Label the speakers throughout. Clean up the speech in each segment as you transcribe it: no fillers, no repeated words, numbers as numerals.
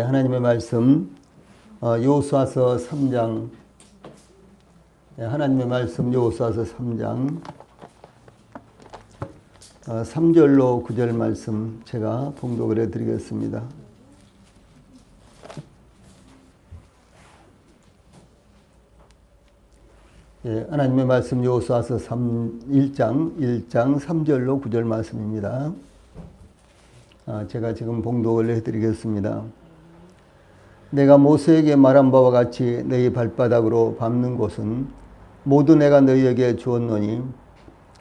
Speaker 1: 하나님의 말씀 여호수아서 3장 하나님의 말씀 여호수아서 3장 3절로 9절 말씀 제가 봉독을 해드리겠습니다. 하나님의 말씀 여호수아서 1장 3절로 9절 말씀입니다. 제가 지금 봉독을 해드리겠습니다. 내가 모세에게 말한 바와 같이 너희 발바닥으로 밟는 곳은 모두 내가 너희에게 주었노니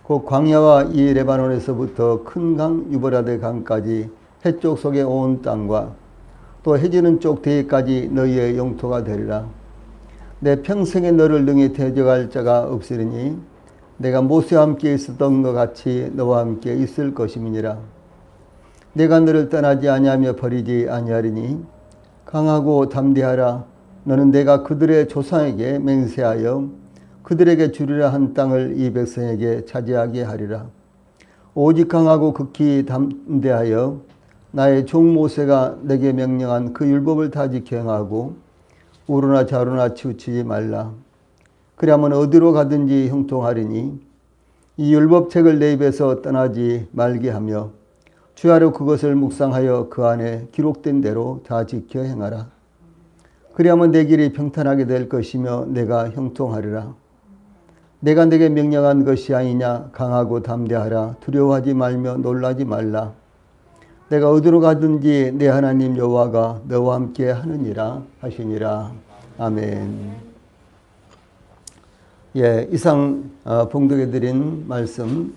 Speaker 1: 곧 광야와 이 레바논에서부터 큰 강 유브라데 강까지 해쪽 속의 온 땅과 또 해지는 쪽 대까지 너희의 영토가 되리라. 내 평생에 너를 능히 대적할 자가 없으리니 내가 모세와 함께 있었던 것 같이 너와 함께 있을 것임이니라. 내가 너를 떠나지 아니하며 버리지 아니하리니 강하고 담대하라. 너는 내가 그들의 조상에게 맹세하여 그들에게 주리라 한 땅을 이 백성에게 차지하게 하리라. 오직 강하고 극히 담대하여 나의 종 모세가 내게 명령한 그 율법을 다 지켜 행하고 우로나 좌로나 치우치지 말라. 그리하면 어디로 가든지 형통하리니 이 율법책을 내 입에서 떠나지 말게 하며 주야로 그것을 묵상하여 그 안에 기록된 대로 다 지켜 행하라. 그리하면 내 길이 평탄하게 될 것이며 내가 형통하리라. 내가 내게 명령한 것이 아니냐. 강하고 담대하라. 두려워하지 말며 놀라지 말라. 내가 어디로 가든지 내 하나님 여호와가 너와 함께 하느니라 하시니라. 아멘. 이상 봉독해드린 말씀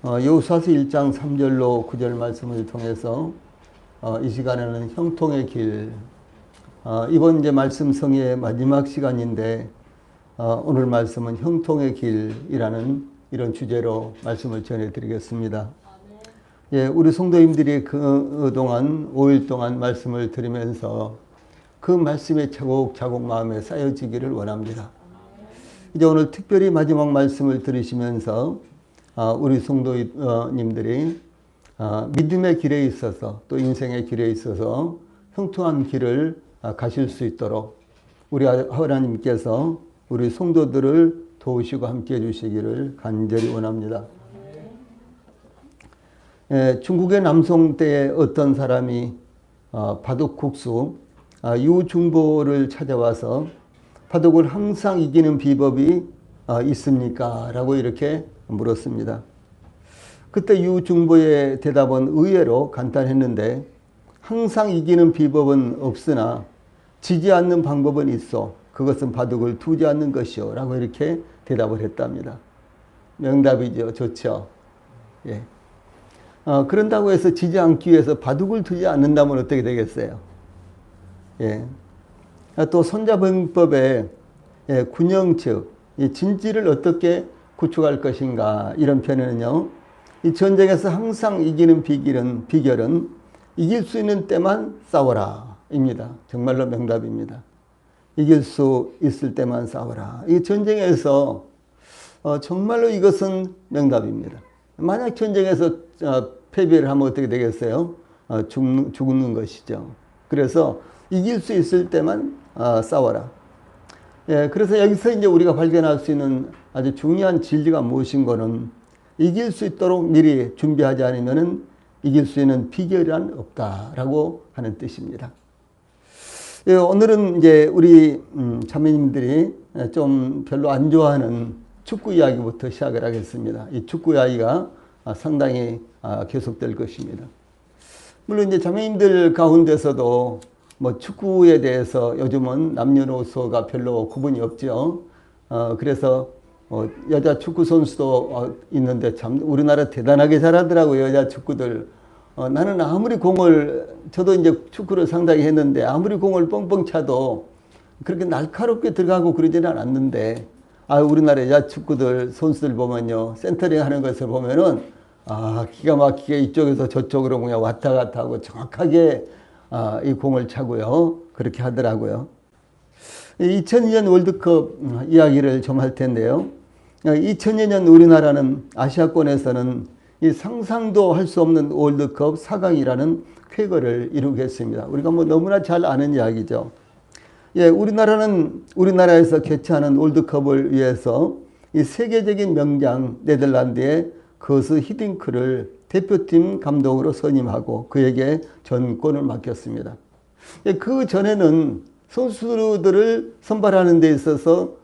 Speaker 1: 여호수아서 1장 3절로 9절 말씀을 통해서 이 시간에는 형통의 길, 이번 이제 말씀 성의 마지막 시간인데 오늘 말씀은 형통의 길이라는 이런 주제로 말씀을 전해드리겠습니다. 우리 성도님들이 그동안 5일 동안 말씀을 들으면서 그 말씀이 차곡차곡 마음에 쌓여지기를 원합니다. 이제 오늘 특별히 마지막 말씀을 들으시면서 우리 성도님들이 믿음의 길에 있어서 또 인생의 길에 있어서 형통한 길을 가실 수 있도록 우리 하나님께서 우리 성도들을 도우시고 함께해 주시기를 간절히 원합니다. 중국의 남송 때에 어떤 사람이 바둑국수 유중보를 찾아와서 바둑을 항상 이기는 비법이 있습니까? 라고 이렇게 물었습니다. 그때 유중보의 대답은 의외로 간단했는데 항상 이기는 비법은 없으나 지지 않는 방법은 있어. 그것은 바둑을 두지 않는 것이요. 라고 이렇게 대답을 했답니다. 명답이죠. 좋죠. 그런다고 해서 지지 않기 위해서 바둑을 두지 않는다면 어떻게 되겠어요? 또 손자병법에 군영측, 진지를 어떻게 구축할 것인가 이런 편에는요. 이 전쟁에서 항상 이기는 비결은 이길 수 있는 때만 싸워라 입니다. 정말로 명답입니다. 이길 수 있을 때만 싸워라. 이 전쟁에서 정말로 이것은 명답입니다. 만약 전쟁에서 패배를 하면 어떻게 되겠어요? 죽는 것이죠. 그래서 이길 수 있을 때만 싸워라. 그래서 여기서 이제 우리가 발견할 수 있는 아주 중요한 진리가 무엇인가는 이길 수 있도록 미리 준비하지 않으면 이길 수 있는 비결은 없다라고 하는 뜻입니다. 오늘은 이제 우리 자매님들이 좀 별로 안 좋아하는 축구 이야기부터 시작을 하겠습니다. 이 축구 이야기가 상당히 계속될 것입니다. 물론 이제 자매님들 가운데서도 뭐 축구에 대해서 요즘은 남녀노소가 별로 구분이 없죠. 그래서 여자 축구 선수도 있는데 참 우리나라 대단하게 잘하더라고요. 여자 축구들. 나는 아무리 저도 이제 축구를 상당히 했는데 아무리 공을 뻥뻥 차도 그렇게 날카롭게 들어가고 그러지는 않았는데 우리나라 여자 축구들 선수들 보면요. 센터링 하는 것을 보면은 기가 막히게 이쪽에서 저쪽으로 그냥 왔다 갔다 하고 정확하게 이 공을 차고요. 그렇게 하더라고요. 2002년 월드컵 이야기를 좀 할 텐데요. 2002년 우리나라는 아시아권에서는 이 상상도 할 수 없는 월드컵 4강이라는 쾌거를 이루겠습니다. 우리가 뭐 너무나 잘 아는 이야기죠. 예, 우리나라에서 개최하는 월드컵을 위해서 이 세계적인 명장 네덜란드의 거스 히딩크를 대표팀 감독으로 선임하고 그에게 전권을 맡겼습니다. 예, 그 전에는 선수들을 선발하는 데 있어서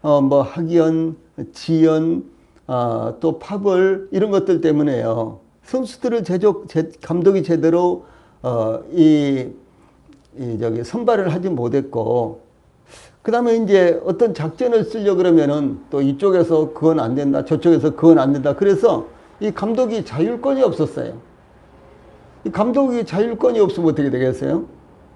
Speaker 1: 뭐 학연, 지연, 또 파벌 이런 것들 때문에요. 선수들을 감독이 제대로 선발을 하지 못했고, 그 다음에 이제 어떤 작전을 쓰려고 그러면은 또 이쪽에서 그건 안 된다, 저쪽에서 그건 안 된다. 그래서 이 감독이 자율권이 없었어요. 이 감독이 자율권이 없으면 어떻게 되겠어요?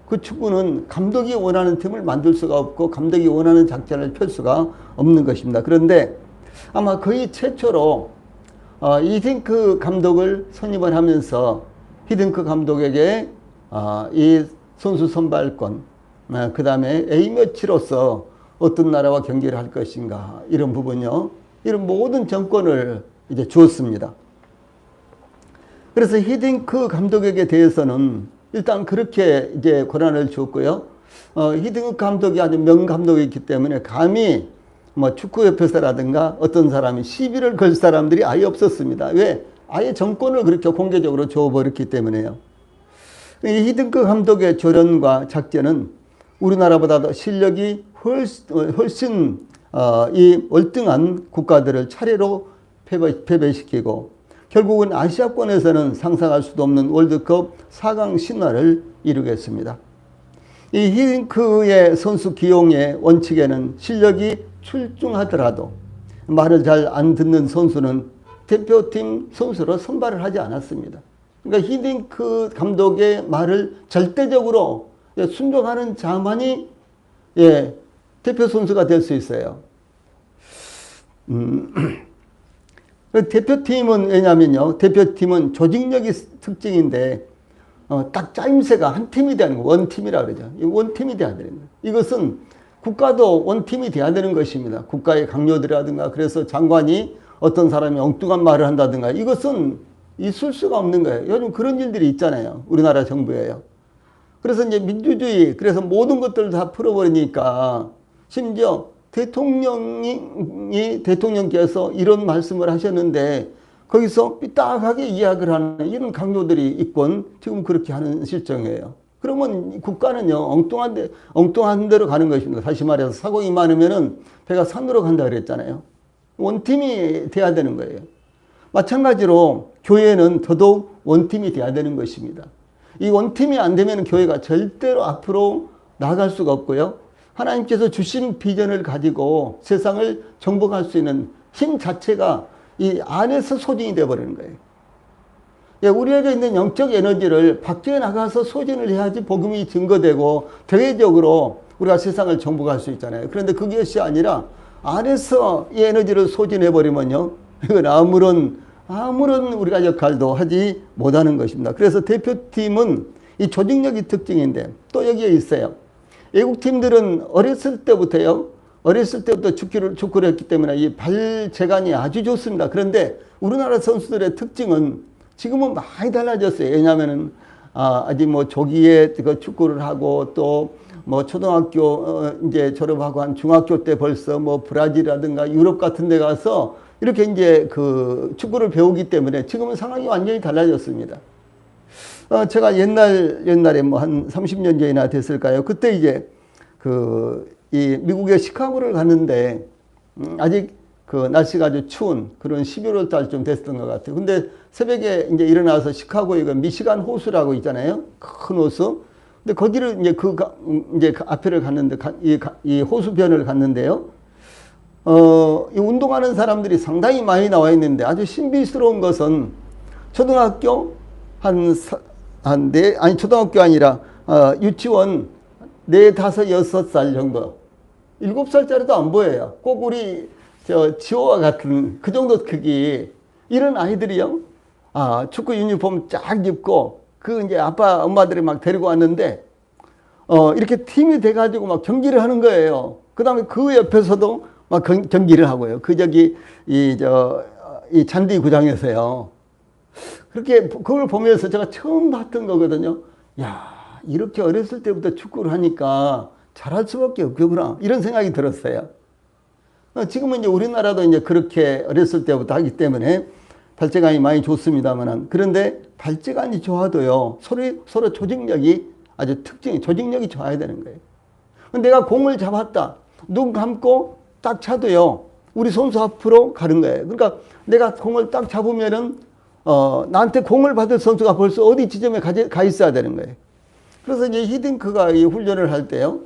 Speaker 1: 그 축구는 감독이 원하는 팀을 만들 수가 없고 감독이 원하는 작전을 펼 수가 없는 것입니다. 그런데 아마 거의 최초로 히딩크 감독을 선임을 하면서 히딩크 감독에게 이 선수 선발권, 그 다음에 A매치로서 어떤 나라와 경기를 할 것인가 이런 부분요, 이런 모든 정권을 이제 주었습니다. 그래서 히딩크 감독에게 대해서는 일단 그렇게 이제 권한을 주었고요. 히딩크 감독이 아주 명감독이기 때문에 감히 뭐 축구협회사라든가 어떤 사람이 시비를 걸 사람들이 아예 없었습니다. 왜? 아예 정권을 그렇게 공개적으로 줘버렸기 때문에요. 이 히딩크 감독의 조련과 작전은 우리나라보다도 실력이 훨씬 이 월등한 국가들을 차례로 패배시키고 결국은 아시아권에서는 상상할 수도 없는 월드컵 4강 신화를 이루겠습니다. 이 히딩크의 선수 기용의 원칙에는 실력이 출중하더라도 말을 잘 안 듣는 선수는 대표팀 선수로 선발을 하지 않았습니다. 그러니까 히딩크 감독의 말을 절대적으로 순종하는 자만이 대표 선수가 될 수 있어요. 대표팀은 왜냐면요, 대표팀은 조직력이 특징인데 딱 짜임새가 한 팀이 되는 거, 원팀이라 그러죠. 원팀이 돼야 되는 거예요. 이것은 국가도 원팀이 돼야 되는 것입니다. 국가의 강요들이라든가, 그래서 장관이 어떤 사람이 엉뚱한 말을 한다든가, 이것은 있을 수가 없는 거예요. 요즘 그런 일들이 있잖아요. 우리나라 정부에요. 그래서 이제 민주주의, 그래서 모든 것들을 다 풀어버리니까, 심지어 대통령께서 이런 말씀을 하셨는데 거기서 삐딱하게 이야기를 하는 이런 강요들이 있건 지금 그렇게 하는 실정이에요. 그러면 국가는요, 엉뚱한 데로 가는 것입니다. 다시 말해서 사고가 많으면은 배가 산으로 간다 그랬잖아요. 원팀이 돼야 되는 거예요. 마찬가지로 교회는 더더욱 원팀이 돼야 되는 것입니다. 이 원팀이 안 되면 교회가 절대로 앞으로 나아갈 수가 없고요. 하나님께서 주신 비전을 가지고 세상을 정복할 수 있는 힘 자체가 이 안에서 소진이 되어버리는 거예요. 예, 우리에게 있는 영적 에너지를 밖에 나가서 소진을 해야지 복음이 증거되고 대외적으로 우리가 세상을 정복할 수 있잖아요. 그런데 그것이 아니라 안에서 이 에너지를 소진해버리면요, 이건 아무런 우리가 역할도 하지 못하는 것입니다. 그래서 대표팀은 이 조직력이 특징인데 또 여기에 있어요. 외국팀들은 어렸을 때부터 축구를 했기 때문에 이 발재간이 아주 좋습니다. 그런데 우리나라 선수들의 특징은 지금은 많이 달라졌어요. 왜냐하면은 아직 뭐 조기에 그 축구를 하고 또 뭐 초등학교 이제 졸업하고 한 중학교 때 벌써 뭐 브라질이라든가 유럽 같은 데 가서 이렇게 이제 그 축구를 배우기 때문에 지금은 상황이 완전히 달라졌습니다. 제가 옛날에 뭐 한 30년 전이나 됐을까요? 그때 이제 이 미국의 시카고를 갔는데 아직 그 날씨가 아주 추운 그런 11월 달쯤 됐던 것 같아요. 근데 새벽에 이제 일어나서 시카고에 그 미시간 호수라고 있잖아요. 큰 호수. 근데 거기를 이제 그 앞에를 갔는데 이 호수변을 갔는데요. 이 운동하는 사람들이 상당히 많이 나와 있는데 아주 신비스러운 것은 초등학교 초등학교 아니라 유치원 4, 5, 6살 정도, 7살짜리도 안 보여요. 꼭 우리 지호와 같은 그 정도 크기 이런 아이들이요, 축구 유니폼 쫙 입고 이제 아빠 엄마들이 막 데리고 왔는데 이렇게 팀이 돼가지고 막 경기를 하는 거예요. 그 다음에 그 옆에서도 막 경기를 하고요. 이 잔디 구장에서요. 그렇게 그걸 보면서 제가 처음 봤던 거거든요. 야, 이렇게 어렸을 때부터 축구를 하니까 잘할 수밖에 없겠구나. 이런 생각이 들었어요. 지금은 이제 우리나라도 이제 그렇게 어렸을 때부터 하기 때문에 발재간이 많이 좋습니다만, 그런데 발재간이 좋아도요, 서로 조직력이 아주 조직력이 좋아야 되는 거예요. 내가 공을 잡았다. 눈 감고 딱 차도요, 우리 선수 앞으로 가는 거예요. 그러니까 내가 공을 딱 잡으면은, 나한테 공을 받을 선수가 벌써 어디 지점에 가 있어야 되는 거예요. 그래서 이제 히딩크가 이 훈련을 할 때요,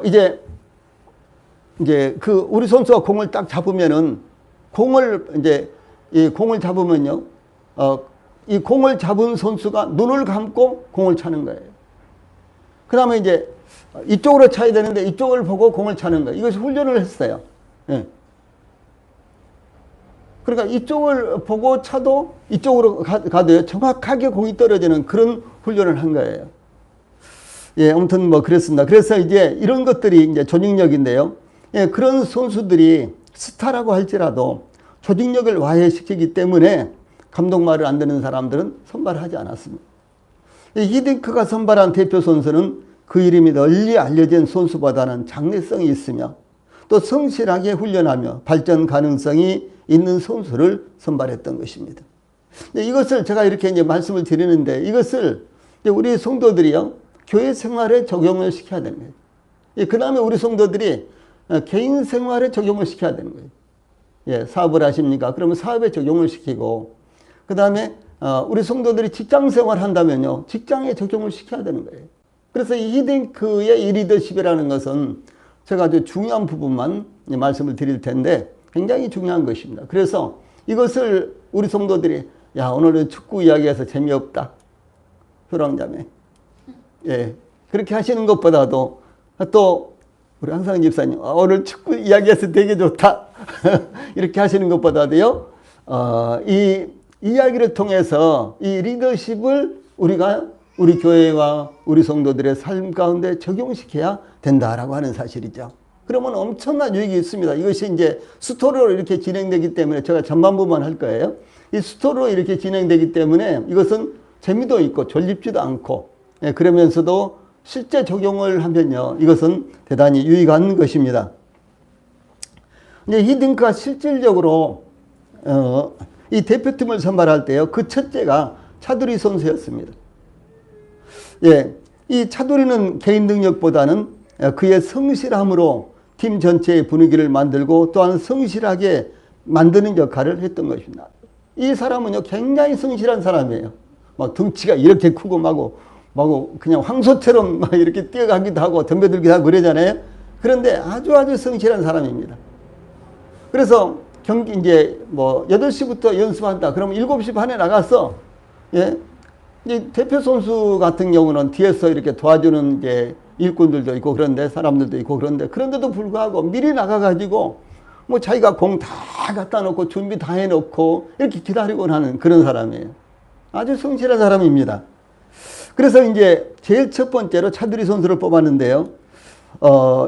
Speaker 1: 이제 우리 선수가 공을 딱 잡으면은, 이 공을 잡으면요, 이 공을 잡은 선수가 눈을 감고 공을 차는 거예요. 그 다음에 이제 이쪽으로 차야 되는데 이쪽을 보고 공을 차는 거예요. 이것이 훈련을 했어요. 예. 그러니까 이쪽을 보고 차도 이쪽으로 가도요, 정확하게 공이 떨어지는 그런 훈련을 한 거예요. 예, 아무튼 뭐 그랬습니다. 그래서 이제 이런 것들이 이제 조직력인데요. 예, 그런 선수들이 스타라고 할지라도 조직력을 와해시키기 때문에 감독 말을 안 듣는 사람들은 선발하지 않았습니다. 히딩크가 선발한 대표 선수는 그 이름이 널리 알려진 선수보다는 장래성이 있으며 또 성실하게 훈련하며 발전 가능성이 있는 선수를 선발했던 것입니다. 이것을 제가 이렇게 이제 말씀을 드리는데, 이것을 우리 성도들이요, 교회 생활에 적용을 시켜야 되는 거예요. 그 다음에 우리 성도들이 개인 생활에 적용을 시켜야 되는 거예요. 예, 사업을 하십니까? 그러면 사업에 적용을 시키고, 그 다음에 우리 성도들이 직장 생활을 한다면요, 직장에 적용을 시켜야 되는 거예요. 그래서 이 히딩크의 이 리더십이라는 것은 제가 아주 중요한 부분만 말씀을 드릴 텐데 굉장히 중요한 것입니다. 그래서 이것을 우리 성도들이, 야, 오늘은 축구 이야기해서 재미없다, 효랑자매, 예, 그렇게 하시는 것보다도, 또 우리 항상 집사님, 오늘 축구 이야기해서 되게 좋다 이렇게 하시는 것보다도요, 이 이야기를 통해서 이 리더십을 우리가 우리 교회와 우리 성도들의 삶 가운데 적용시켜야 된다라고 하는 사실이죠. 그러면 엄청난 유익이 있습니다. 이것이 이제 스토리로 이렇게 진행되기 때문에, 제가 전반부만 할 거예요. 이 스토리로 이렇게 진행되기 때문에 이것은 재미도 있고 졸립지도 않고, 예, 그러면서도 실제 적용을 하면요, 이것은 대단히 유익한 것입니다. 이제 히딩크가 실질적으로 이 대표팀을 선발할 때요, 그 첫째가 차두리 선수였습니다. 예, 이 차두리는 개인 능력보다는 그의 성실함으로 팀 전체의 분위기를 만들고 또한 성실하게 만드는 역할을 했던 것입니다. 이 사람은요, 굉장히 성실한 사람이에요. 막 덩치가 이렇게 크고 막 그냥 황소처럼 막 이렇게 뛰어가기도 하고 덤벼들기도 하고 그러잖아요. 그런데 아주 성실한 사람입니다. 그래서 경기 이제 뭐 8시부터 연습한다. 그러면 7시 반에 나가서, 예, 이제 대표 선수 같은 경우는 뒤에서 이렇게 도와주는 이제 일꾼들도 있고 그런데 사람들도 있고 그런데도 불구하고 미리 나가가지고 뭐 자기가 공 다 갖다 놓고 준비 다 해놓고 이렇게 기다리고 하는 그런 사람이에요. 아주 성실한 사람입니다. 그래서 이제 제일 첫 번째로 차두리 선수를 뽑았는데요.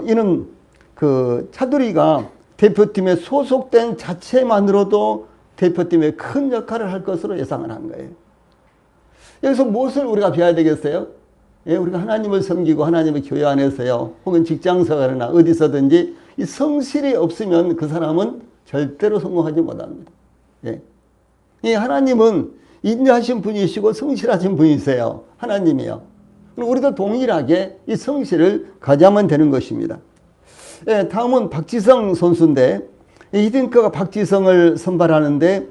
Speaker 1: 이는 그 차두리가 대표팀에 소속된 자체만으로도 대표팀에 큰 역할을 할 것으로 예상을 한 거예요. 여기서 무엇을 우리가 배워야 되겠어요? 예, 우리가 하나님을 섬기고 하나님의 교회 안에서요, 혹은 직장 생활이나 어디서든지 이 성실이 없으면 그 사람은 절대로 성공하지 못합니다. 예. 이 하나님은 인자하신 분이시고 성실하신 분이세요. 하나님이요. 우리도 동일하게 이 성실을 가져야만 되는 것입니다. 예, 다음은 박지성 선수인데, 히딩크가 박지성을 선발하는데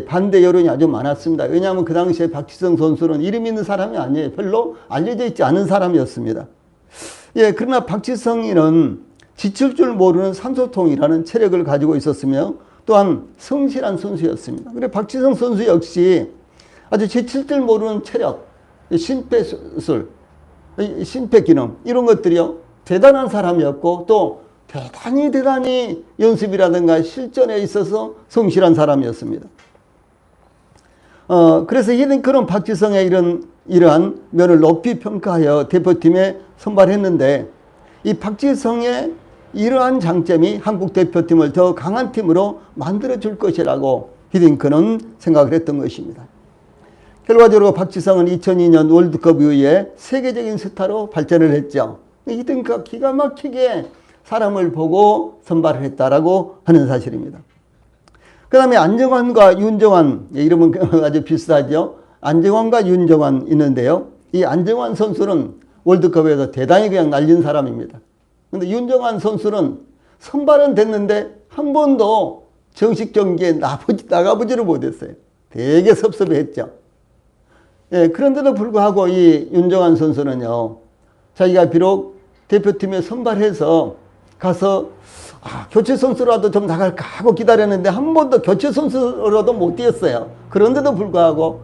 Speaker 1: 반대 여론이 아주 많았습니다. 왜냐하면 그 당시에 박지성 선수는 이름 있는 사람이 아니에요. 별로 알려져 있지 않은 사람이었습니다. 예, 그러나 박지성이는 지칠 줄 모르는 산소통이라는 체력을 가지고 있었으며 또한 성실한 선수였습니다. 그래 박지성 선수 역시 아주 지칠 줄 모르는 체력, 심폐술, 심폐기능 이런 것들이요, 대단한 사람이었고 또 대단히 연습이라든가 실전에 있어서 성실한 사람이었습니다. 그래서 히딩크는 박지성의 이러한 면을 높이 평가하여 대표팀에 선발했는데, 이 박지성의 이러한 장점이 한국 대표팀을 더 강한 팀으로 만들어 줄 것이라고 히딩크는 생각을 했던 것입니다. 결과적으로 박지성은 2002년 월드컵 이후에 세계적인 스타로 발전을 했죠. 히딩크가 기가 막히게 사람을 보고 선발을 했다라고 하는 사실입니다. 그 다음에 안정환과 윤정환, 이름은 아주 비슷하죠. 안정환과 윤정환 있는데요. 이 안정환 선수는 월드컵에서 대단히 그냥 날린 사람입니다. 근데 윤정환 선수는 선발은 됐는데 한 번도 정식 경기에 나가보지를 못했어요. 되게 섭섭해했죠. 예, 그런데도 불구하고 이 윤정환 선수는요, 자기가 비록 대표팀에 선발해서 가서 교체 선수라도 좀 나갈까 하고 기다렸는데 한 번도 교체 선수로도 못 뛰었어요. 그런데도 불구하고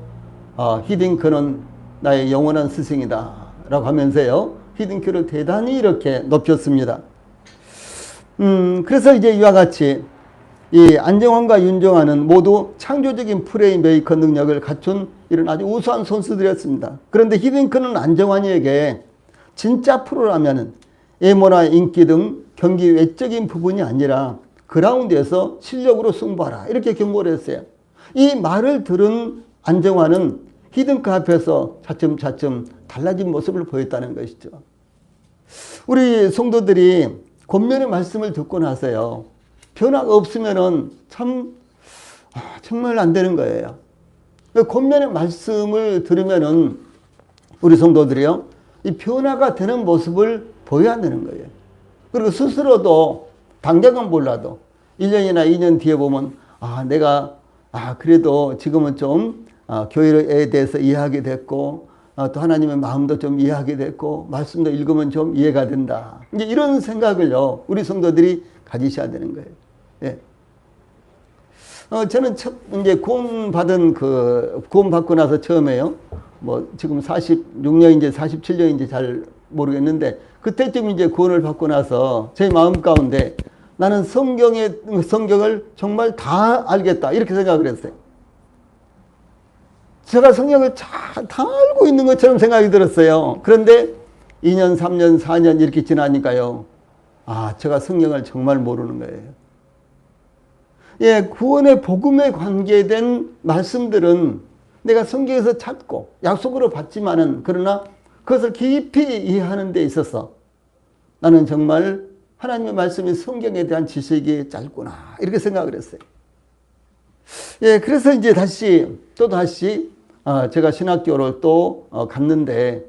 Speaker 1: 히딩크는 나의 영원한 스승이다 라고 하면서요, 히딩크를 대단히 이렇게 높였습니다. 그래서 이제 이와 같이 이 안정환과 윤정환은 모두 창조적인 플레이메이커 능력을 갖춘 이런 아주 우수한 선수들이었습니다. 그런데 히딩크는 안정환에게 진짜 프로라면 외모나 인기 등 경기 외적인 부분이 아니라 그라운드에서 실력으로 승부하라 이렇게 경고를 했어요. 이 말을 들은 안정환은 히딩크 앞에서 차츰차츰 달라진 모습을 보였다는 것이죠. 우리 성도들이 권면의 말씀을 듣고 나서요, 변화가 없으면은 정말 안 되는 거예요. 권면의 말씀을 들으면은 우리 성도들이요, 이 변화가 되는 모습을 보여야 되는 거예요. 그리고 스스로도 당장은 몰라도 1년이나 2년 뒤에 보면 내가 그래도 지금은 좀 교회에 대해서 이해하게 됐고 또 하나님의 마음도 좀 이해하게 됐고 말씀도 읽으면 좀 이해가 된다. 이제 이런 생각을요, 우리 성도들이 가지셔야 되는 거예요. 예. 저는 이제 구원 받고 나서 처음에요, 지금 46년인지 47년인지 잘 모르겠는데, 그때쯤 이제 구원을 받고 나서 제 마음 가운데 나는 성경을 정말 다 알겠다 이렇게 생각을 했어요. 제가 성경을 다 알고 있는 것처럼 생각이 들었어요. 그런데 2년, 3년, 4년 이렇게 지나니까요, 제가 성경을 정말 모르는 거예요. 예, 구원의 복음에 관계된 말씀들은 내가 성경에서 찾고 약속으로 받지만은, 그러나 그것을 깊이 이해하는 데 있어서 나는 정말 하나님의 말씀이 성경에 대한 지식이 짧구나 이렇게 생각을 했어요. 예, 그래서 이제 다시 제가 신학교를 또 갔는데,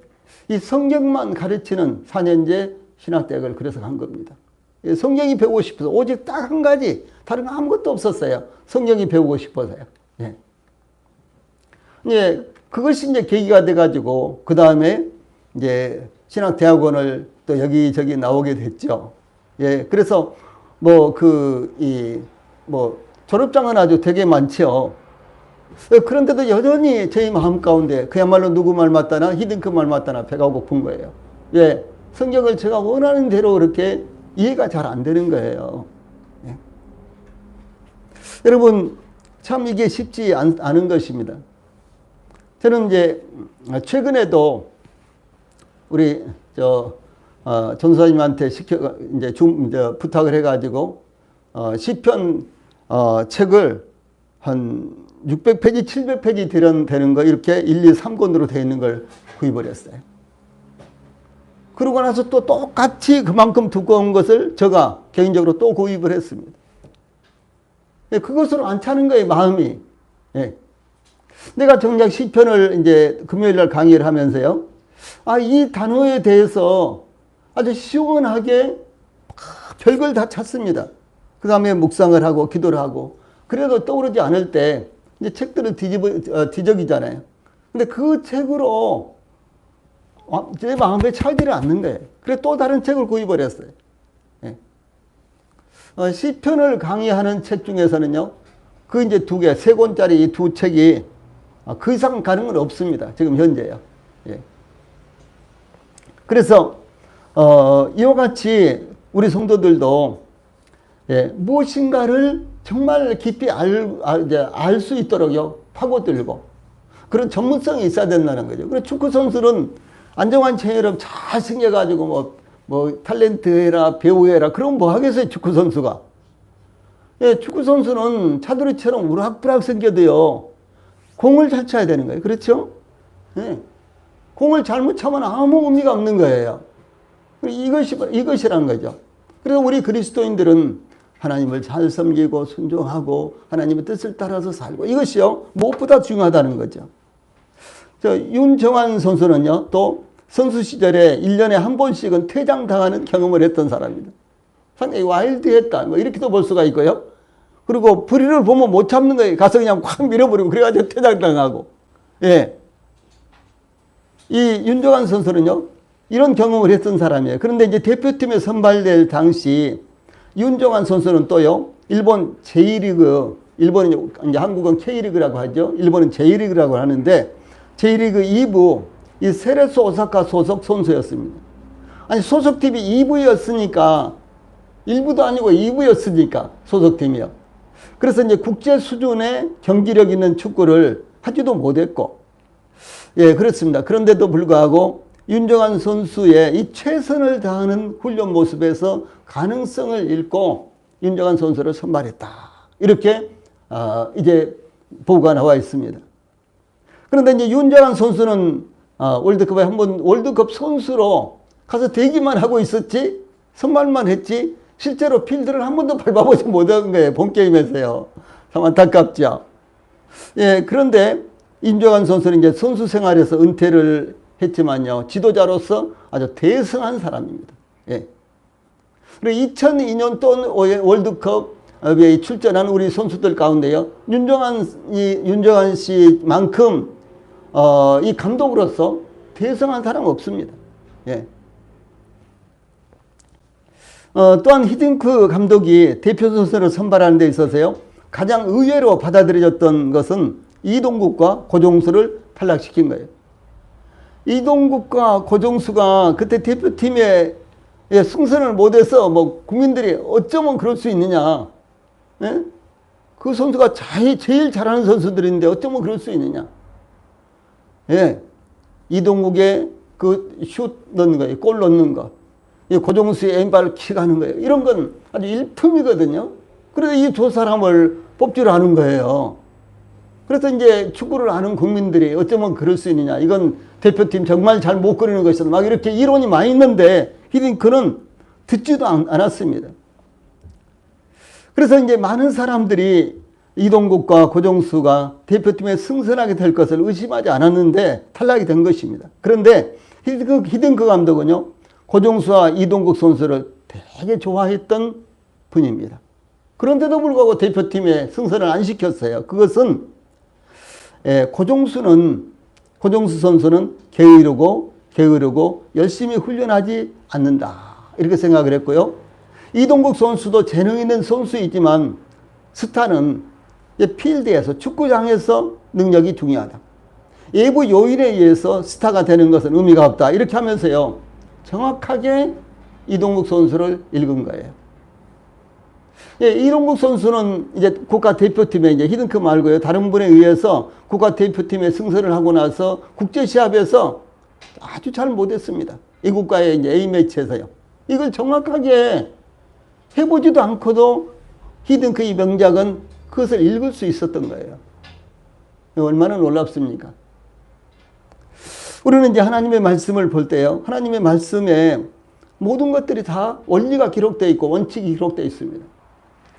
Speaker 1: 이 성경만 가르치는 4년제 신학대학을 그래서 간 겁니다. 예, 성경이 배우고 싶어서, 오직 딱 한 가지, 다른 거 아무것도 없었어요. 성경이 배우고 싶어서요. 예. 예, 그것이 이제 계기가 돼가지고, 그 다음에 이제 신학대학원을 또 여기저기 나오게 됐죠. 예, 그래서 졸업장은 아주 되게 많죠. 그런데도 여전히 저희 마음 가운데 그야말로 누구 말 맞다나 히딩크 말 맞다나 배가 고픈 거예요. 예, 성경을 제가 원하는 대로 그렇게 이해가 잘 안 되는 거예요. 예. 여러분, 참 이게 쉽지 않은 것입니다. 저는 이제 최근에도 우리 전사님한테 부탁을 해가지고 시편 책을 한 600페이지, 700페이지 되는 거 이렇게 1, 2, 3권으로 되어 있는 걸 구입을 했어요. 그러고 나서 또 똑같이 그만큼 두꺼운 것을 제가 개인적으로 또 구입을 했습니다. 예, 그것으로 안 차는 거예요, 마음이. 예. 내가 정작 시편을 이제 금요일 날 강의를 하면서요, 이 단어에 대해서 아주 시원하게 별걸 다 찾습니다. 그 다음에 묵상을 하고 기도를 하고, 그래도 떠오르지 않을 때 이제 책들을 뒤적이잖아요. 근데 그 책으로 제 마음에 차지를 않는 거예요. 그래서 또 다른 책을 구입을 했어요. 예. 시편을 강의하는 책 중에서는요, 그 이제 2개, 3권짜리 이 2책이 그 이상 가는 건 없습니다. 지금 현재요. 예. 그래서 이와 같이 우리 성도들도 무엇인가를 정말 깊이 알 수 있도록요, 파고들고 그런 전문성이 있어야 된다는 거죠. 그리고 축구 선수는 안정환처럼 잘 생겨가지고 탤런트 해라, 배우 해라, 그럼 뭐 하겠어요, 축구 선수가. 예, 축구 선수는 차두리처럼 우락부락 생겨도요, 공을 잘 쳐야 되는 거예요. 그렇죠? 예. 공을 잘못 차면 아무 의미가 없는 거예요. 이것이란 거죠. 그래서 우리 그리스도인들은 하나님을 잘 섬기고 순종하고 하나님의 뜻을 따라서 살고, 이것이요, 무엇보다 중요하다는 거죠. 윤정환 선수는요, 또 선수 시절에 1년에 한 번씩은 퇴장당하는 경험을 했던 사람입니다. 상당히 와일드했다, 뭐 이렇게도 볼 수가 있고요. 그리고 불의를 보면 못 참는 거예요. 가서 그냥 확 밀어버리고 그래가지고 퇴장당하고. 예. 이 윤정환 선수는요, 이런 경험을 했던 사람이에요. 그런데 이제 대표팀에 선발될 당시 윤정환 선수는 또요, 일본 제1리그, 일본은 이제 한국은 K리그라고 하죠. 일본은 제1리그라고 하는데 J리그 2부 이 세레소 오사카 소속 선수였습니다. 아니, 소속팀이 2부였으니까 1부도 아니고 2부였으니까 소속팀이요. 그래서 이제 국제 수준의 경기력 있는 축구를 하지도 못했고, 예, 그렇습니다. 그런데도 불구하고 윤정환 선수의 이 최선을 다하는 훈련 모습에서 가능성을 읽고 윤정환 선수를 선발했다. 이렇게 이제 보고가 나와 있습니다. 그런데 이제 윤정환 선수는 월드컵에 한번 월드컵 선수로 가서 대기만 하고 있었지, 선발만 했지, 실제로 필드를 한 번도 밟아보지 못한 거예요. 본게임에서요. 참 안타깝죠. 예, 그런데 윤정환 선수는 이제 선수 생활에서 은퇴를 했지만요, 지도자로서 아주 대성한 사람입니다. 예. 그리고 2002년 또 월드컵에 출전한 우리 선수들 가운데요, 윤정환 씨만큼 이 감독으로서 대성한 사람 없습니다. 예. 또한 히딩크 감독이 대표 선수를 선발하는 데 있어서요, 가장 의외로 받아들여졌던 것은 이동국과 고종수를 탈락시킨 거예요. 이동국과 고종수가 그때 대표팀에 승선을 못해서 뭐 국민들이 어쩌면 그럴 수 있느냐. 예? 그 선수가 제일 잘하는 선수들인데 어쩌면 그럴 수 있느냐. 예. 이동국의 그 슛 넣는 거예요. 골 넣는 거. 고종수의 왼발 킥하는 거예요. 이런 건 아주 일품이거든요. 그래서 이 두 사람을 뽑지를 않은 거예요. 그래서 이제 축구를 아는 국민들이 어쩌면 그럴 수 있느냐. 이건 대표팀 정말 잘 못 그리는 것이다. 막 이렇게 이론이 많이 있는데 히딩크는 듣지도 않았습니다. 그래서 이제 많은 사람들이 이동국과 고종수가 대표팀에 승선하게 될 것을 의심하지 않았는데 탈락이 된 것입니다. 그런데 히딩크 감독은요, 고종수와 이동국 선수를 되게 좋아했던 분입니다. 그런데도 불구하고 대표팀에 승선을 안 시켰어요. 그것은 고종수 선수는 게으르고 열심히 훈련하지 않는다, 이렇게 생각을 했고요. 이동국 선수도 재능 있는 선수이지만 스타는 필드에서, 축구장에서 능력이 중요하다. 외부 요인에 의해서 스타가 되는 것은 의미가 없다. 이렇게 하면서요, 정확하게 이동국 선수를 읽은 거예요. 예, 이동국 선수는 이제 국가대표팀에 이제 히딩크 말고요, 다른 분에 의해서 국가대표팀에 승선을 하고 나서 국제시합에서 아주 잘 못했습니다. 이 국가의 이제 A매치에서요. 이걸 정확하게 해보지도 않고도 히딩크의 명작은 그것을 읽을 수 있었던 거예요. 얼마나 놀랍습니까? 우리는 이제 하나님의 말씀을 볼 때요, 하나님의 말씀에 모든 것들이 다 원리가 기록되어 있고 원칙이 기록되어 있습니다.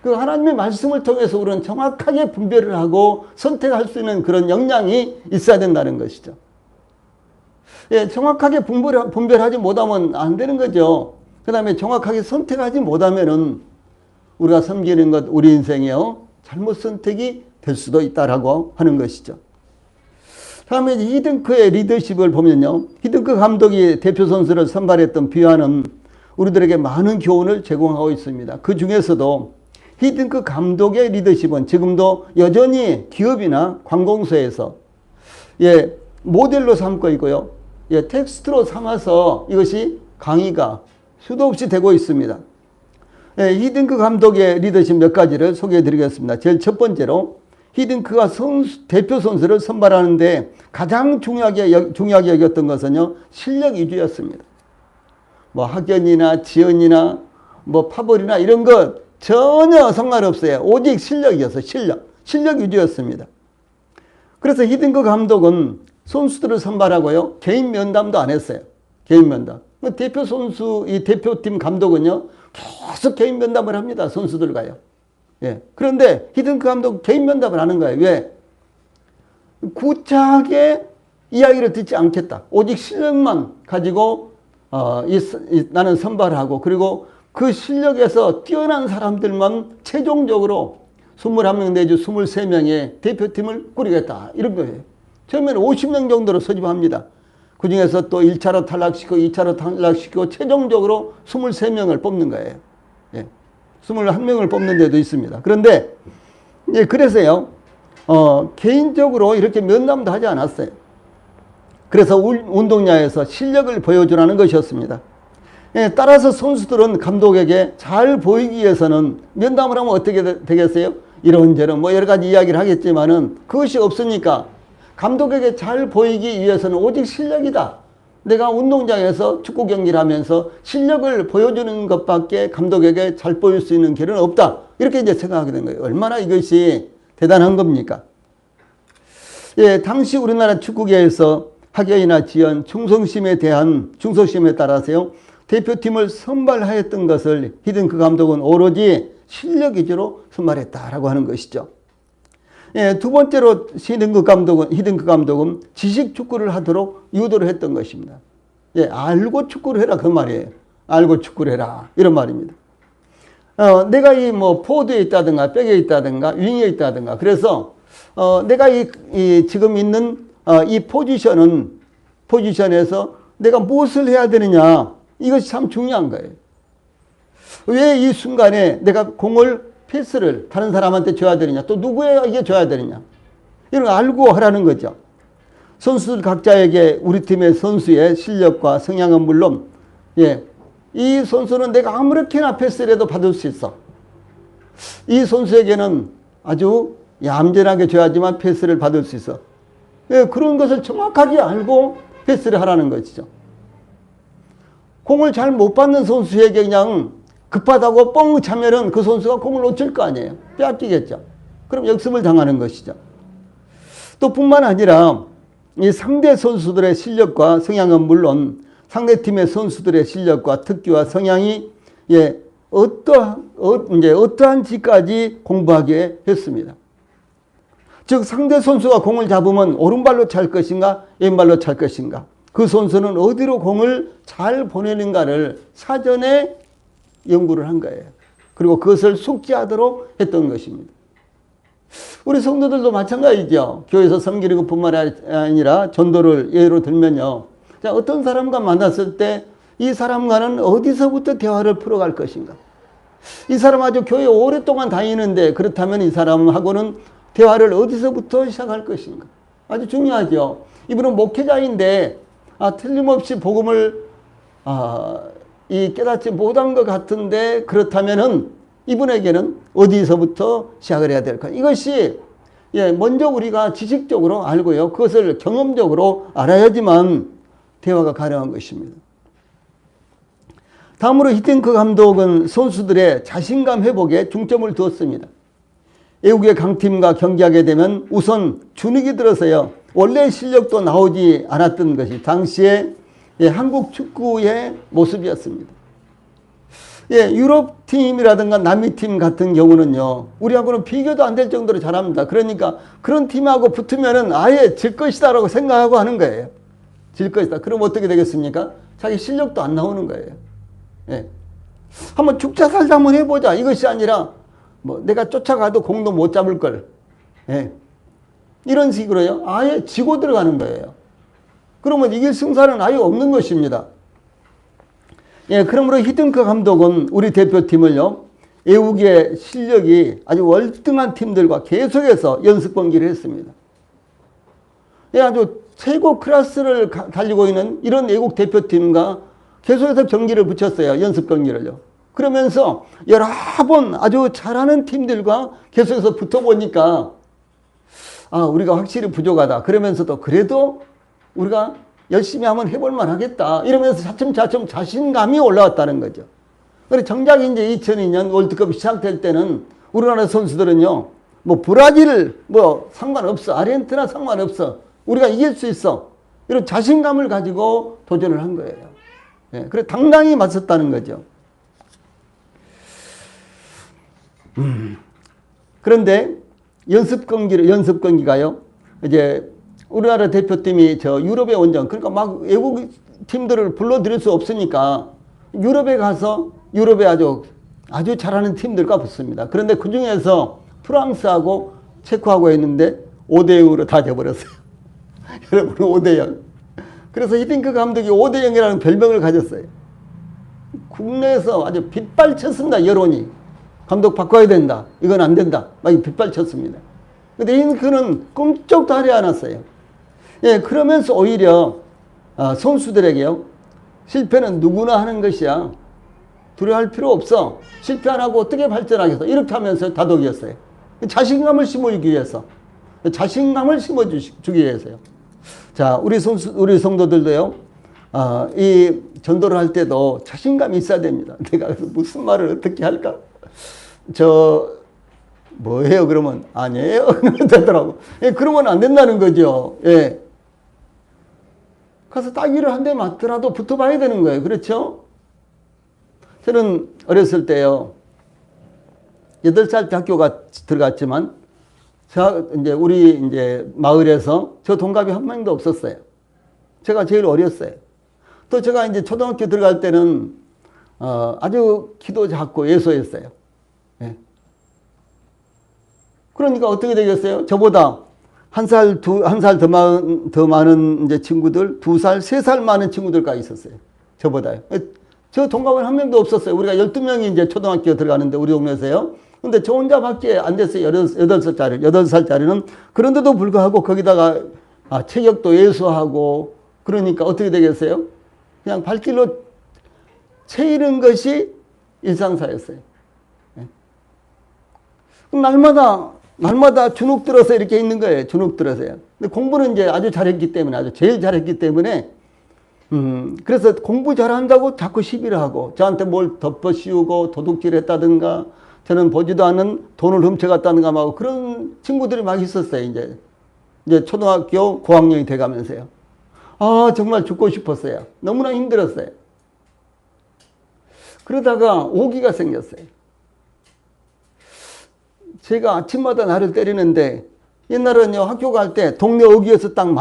Speaker 1: 그 하나님의 말씀을 통해서 우리는 정확하게 분별을 하고 선택할 수 있는 그런 역량이 있어야 된다는 것이죠. 예, 정확하게 분별하지 못하면 안 되는 거죠. 그 다음에 정확하게 선택하지 못하면은 우리가 섬기는 것, 우리 인생에요, 잘못 선택이 될 수도 있다라고 하는 것이죠. 다음에 히딩크의 리더십을 보면요, 히딩크 감독이 대표 선수를 선발했던 비화는 우리들에게 많은 교훈을 제공하고 있습니다. 그 중에서도 히딩크 감독의 리더십은 지금도 여전히 기업이나 관공서에서 모델로 삼고 있고요, 텍스트로 삼아서 이것이 강의가 수도 없이 되고 있습니다. 히딩크 감독의 리더십 몇 가지를 소개해 드리겠습니다. 제일 첫 번째로, 히딩크가 대표 선수를 선발하는데 가장 중요하게 여겼던 것은요, 실력 위주였습니다. 뭐 학연이나 지연이나 뭐 파벌이나 이런 것 전혀 상관없어요. 오직 실력이었어요. 실력 위주였습니다. 그래서 히딩크 감독은 선수들을 선발하고요, 개인 면담도 안 했어요. 개인 면담. 대표 선수, 이 대표팀 감독은요, 계속 개인 면담을 합니다. 선수들과요. 예. 그런데 히딩크 감독 개인 면담을 하는 거예요. 왜? 구차하게 이야기를 듣지 않겠다. 오직 실력만 가지고 나는 선발하고, 그리고 그 실력에서 뛰어난 사람들만 최종적으로 21명 내지 23명의 대표팀을 꾸리겠다. 이런 거예요. 처음에는 50명 정도로 소집합니다. 그 중에서 또 1차로 탈락시키고 2차로 탈락시키고 최종적으로 23명을 뽑는 거예요. 예. 21명을 뽑는 데도 있습니다. 그런데 예, 그래서요, 개인적으로 이렇게 면담도 하지 않았어요. 그래서 운동장에서 실력을 보여주라는 것이었습니다. 예, 따라서 선수들은 감독에게 잘 보이기 위해서는 면담을 하면 어떻게 되겠어요? 이런저런 뭐 여러 가지 이야기를 하겠지만은 그것이 없으니까 감독에게 잘 보이기 위해서는 오직 실력이다. 내가 운동장에서 축구 경기를 하면서 실력을 보여주는 것밖에 감독에게 잘 보일 수 있는 길은 없다. 이렇게 이제 생각하게 된 거예요. 얼마나 이것이 대단한 겁니까? 예, 당시 우리나라 축구계에서 학연이나 지연, 충성심에 따라서요, 대표팀을 선발하였던 것을 히딩크 감독은 오로지 실력 위주로 선발했다라고 하는 것이죠. 예, 두 번째로 히딩크 감독은 지식 축구를 하도록 유도를 했던 것입니다. 예, 알고 축구를 해라 그 말이에요. 알고 축구를 해라 이런 말입니다. 내가 이 뭐 포드에 있다든가 백에 있다든가 윙에 있다든가, 그래서 내가 이 지금 있는 이 포지션에서 내가 무엇을 해야 되느냐, 이것이 참 중요한 거예요. 왜 이 순간에 내가 공을 패스를 다른 사람한테 줘야 되느냐, 또 누구에게 줘야 되느냐, 이런 거 알고 하라는 거죠. 선수들 각자에게 우리 팀의 선수의 실력과 성향은 물론, 예, 이 선수는 내가 아무렇게나 패스를 해도 받을 수 있어. 이 선수에게는 아주 얌전하게 줘야지만 패스를 받을 수 있어. 예, 그런 것을 정확하게 알고 패스를 하라는 것이죠. 공을 잘 못 받는 선수에게 그냥 급하다고 뻥 차면은 그 선수가 공을 놓칠 거 아니에요. 빼앗기겠죠. 그럼 역습을 당하는 것이죠. 또 뿐만 아니라 이 상대 선수들의 실력과 성향은 물론 상대팀의 선수들의 실력과 특기와 성향이 예, 어떠한지까지 공부하게 했습니다. 즉 상대 선수가 공을 잡으면 오른발로 찰 것인가 왼발로 찰 것인가, 그 선수는 어디로 공을 잘 보내는가를 사전에 연구를 한 거예요. 그리고 그것을 숙지하도록 했던 것입니다. 우리 성도들도 마찬가지죠. 교회에서 섬기는 것뿐만 아니라 전도를 예로 들면요, 자, 어떤 사람과 만났을 때 이 사람과는 어디서부터 대화를 풀어갈 것인가, 이 사람 아주 교회 오랫동안 다니는데 그렇다면 이 사람하고는 대화를 어디서부터 시작할 것인가, 아주 중요하죠. 이분은 목회자인데 틀림없이 복음을 깨닫지 못한 것 같은데, 그렇다면은 이분에게는 어디서부터 시작을 해야 될까? 이것이 예, 먼저 우리가 지식적으로 알고요, 그것을 경험적으로 알아야지만 대화가 가능한 것입니다. 다음으로 히딩크 감독은 선수들의 자신감 회복에 중점을 두었습니다. 외국의 강팀과 경기하게 되면 우선 주눅이 들어서요, 원래 실력도 나오지 않았던 것이 당시에 예, 한국 축구의 모습이었습니다. 예, 유럽 팀이라든가 남미 팀 같은 경우는요, 우리하고는 비교도 안 될 정도로 잘합니다. 그러니까 그런 팀하고 붙으면은 아예 질 것이다라고 생각하고 하는 거예요. 질 것이다. 그럼 어떻게 되겠습니까? 자기 실력도 안 나오는 거예요. 예. 한번 죽자 살자 한번 해보자. 이것이 아니라 뭐 내가 쫓아가도 공도 못 잡을 걸. 예. 이런 식으로요, 아예 지고 들어가는 거예요. 그러면 이길 승산은 아예 없는 것입니다. 예, 그러므로 히딩크 감독은 우리 대표팀을요, 외국의 실력이 아주 월등한 팀들과 계속해서 연습 경기를 했습니다. 예, 아주 최고 클래스를 달리고 있는 이런 외국 대표팀과 계속해서 경기를 붙였어요. 연습 경기를요. 그러면서 여러 번 아주 잘하는 팀들과 계속해서 붙어보니까 우리가 확실히 부족하다. 그러면서도 그래도 우리가 열심히 한번 해볼만 하겠다. 이러면서 차츰 자신감이 올라왔다는 거죠. 그래, 정작 이제 2002년 월드컵 시작될 때는 우리나라 선수들은요, 뭐 브라질 뭐 상관없어, 아르헨티나 상관없어, 우리가 이길 수 있어, 이런 자신감을 가지고 도전을 한 거예요. 예, 그래 당당히 맞섰다는 거죠. 그런데 연습 경기가요, 이제 우리나라 대표팀이 저 유럽의 원정, 그러니까 막 외국 팀들을 불러들일 수 없으니까 유럽에 가서 유럽에 아주 잘하는 팀들과 붙습니다. 그런데 그 중에서 프랑스하고 체코하고 했는데 5대0으로 다 져버렸어요. 여러분, 5대0. 그래서 히딩크 감독이 5대0이라는 별명을 가졌어요. 국내에서 아주 빗발쳤습니다, 여론이. 감독 바꿔야 된다, 이건 안 된다, 막 빗발쳤습니다. 근데 히딩크는 꿈쩍도 하려 않았어요. 예, 그러면서 오히려 선수들에게요, 실패는 누구나 하는 것이야, 두려워할 필요 없어, 실패 안 하고 어떻게 발전하겠어, 이렇게 하면서 다독이었어요. 자신감을 심어주기 위해서, 자신감을 심어주기 위해서요. 자, 우리 성도들도요, 이 전도를 할 때도 자신감이 있어야 됩니다. 내가 무슨 말을 어떻게 할까? 뭐예요? 그러면 아니에요? 되더라고. 예, 그러면 안 된다는 거죠. 예. 가서 따귀를 한 대 맞더라도 붙어봐야 되는 거예요. 그렇죠? 저는 어렸을 때요, 8살 때 학교가 들어갔지만, 우리 마을에서 저 동갑이 한 명도 없었어요. 제가 제일 어렸어요. 또 제가 이제 초등학교 들어갈 때는, 아주 키도 작고 예소했어요. 예. 그러니까 어떻게 되겠어요? 저보다 한 살 더 많은 이제 친구들, 2살, 3살 많은 친구들까지 있었어요. 저보다요. 저 동갑은 한 명도 없었어요. 우리가 12명이 이제 초등학교 들어가는데, 우리 동네에서요. 근데 저 혼자밖에 안 됐어요. 8살짜리는. 그런데도 불구하고 거기다가 체격도 예수하고, 그러니까 어떻게 되겠어요? 그냥 발길로 채이는 것이 일상사였어요. 예. 날마다 주눅 들어서 이렇게 있는 거예요. 주눅 들어서요. 근데 공부는 이제 아주 잘했기 때문에, 제일 잘했기 때문에, 그래서 공부 잘한다고 자꾸 시비를 하고, 저한테 뭘 덮어 씌우고 도둑질 했다든가, 저는 보지도 않은 돈을 훔쳐갔다든가 막 그런 친구들이 막 있었어요. 이제 초등학교 고학년이 돼가면서요. 정말 죽고 싶었어요. 너무나 힘들었어요. 그러다가 오기가 생겼어요. 제가 아침마다 나를 때리는데, 옛날에는요, 학교 갈 때 동네 오기에서 딱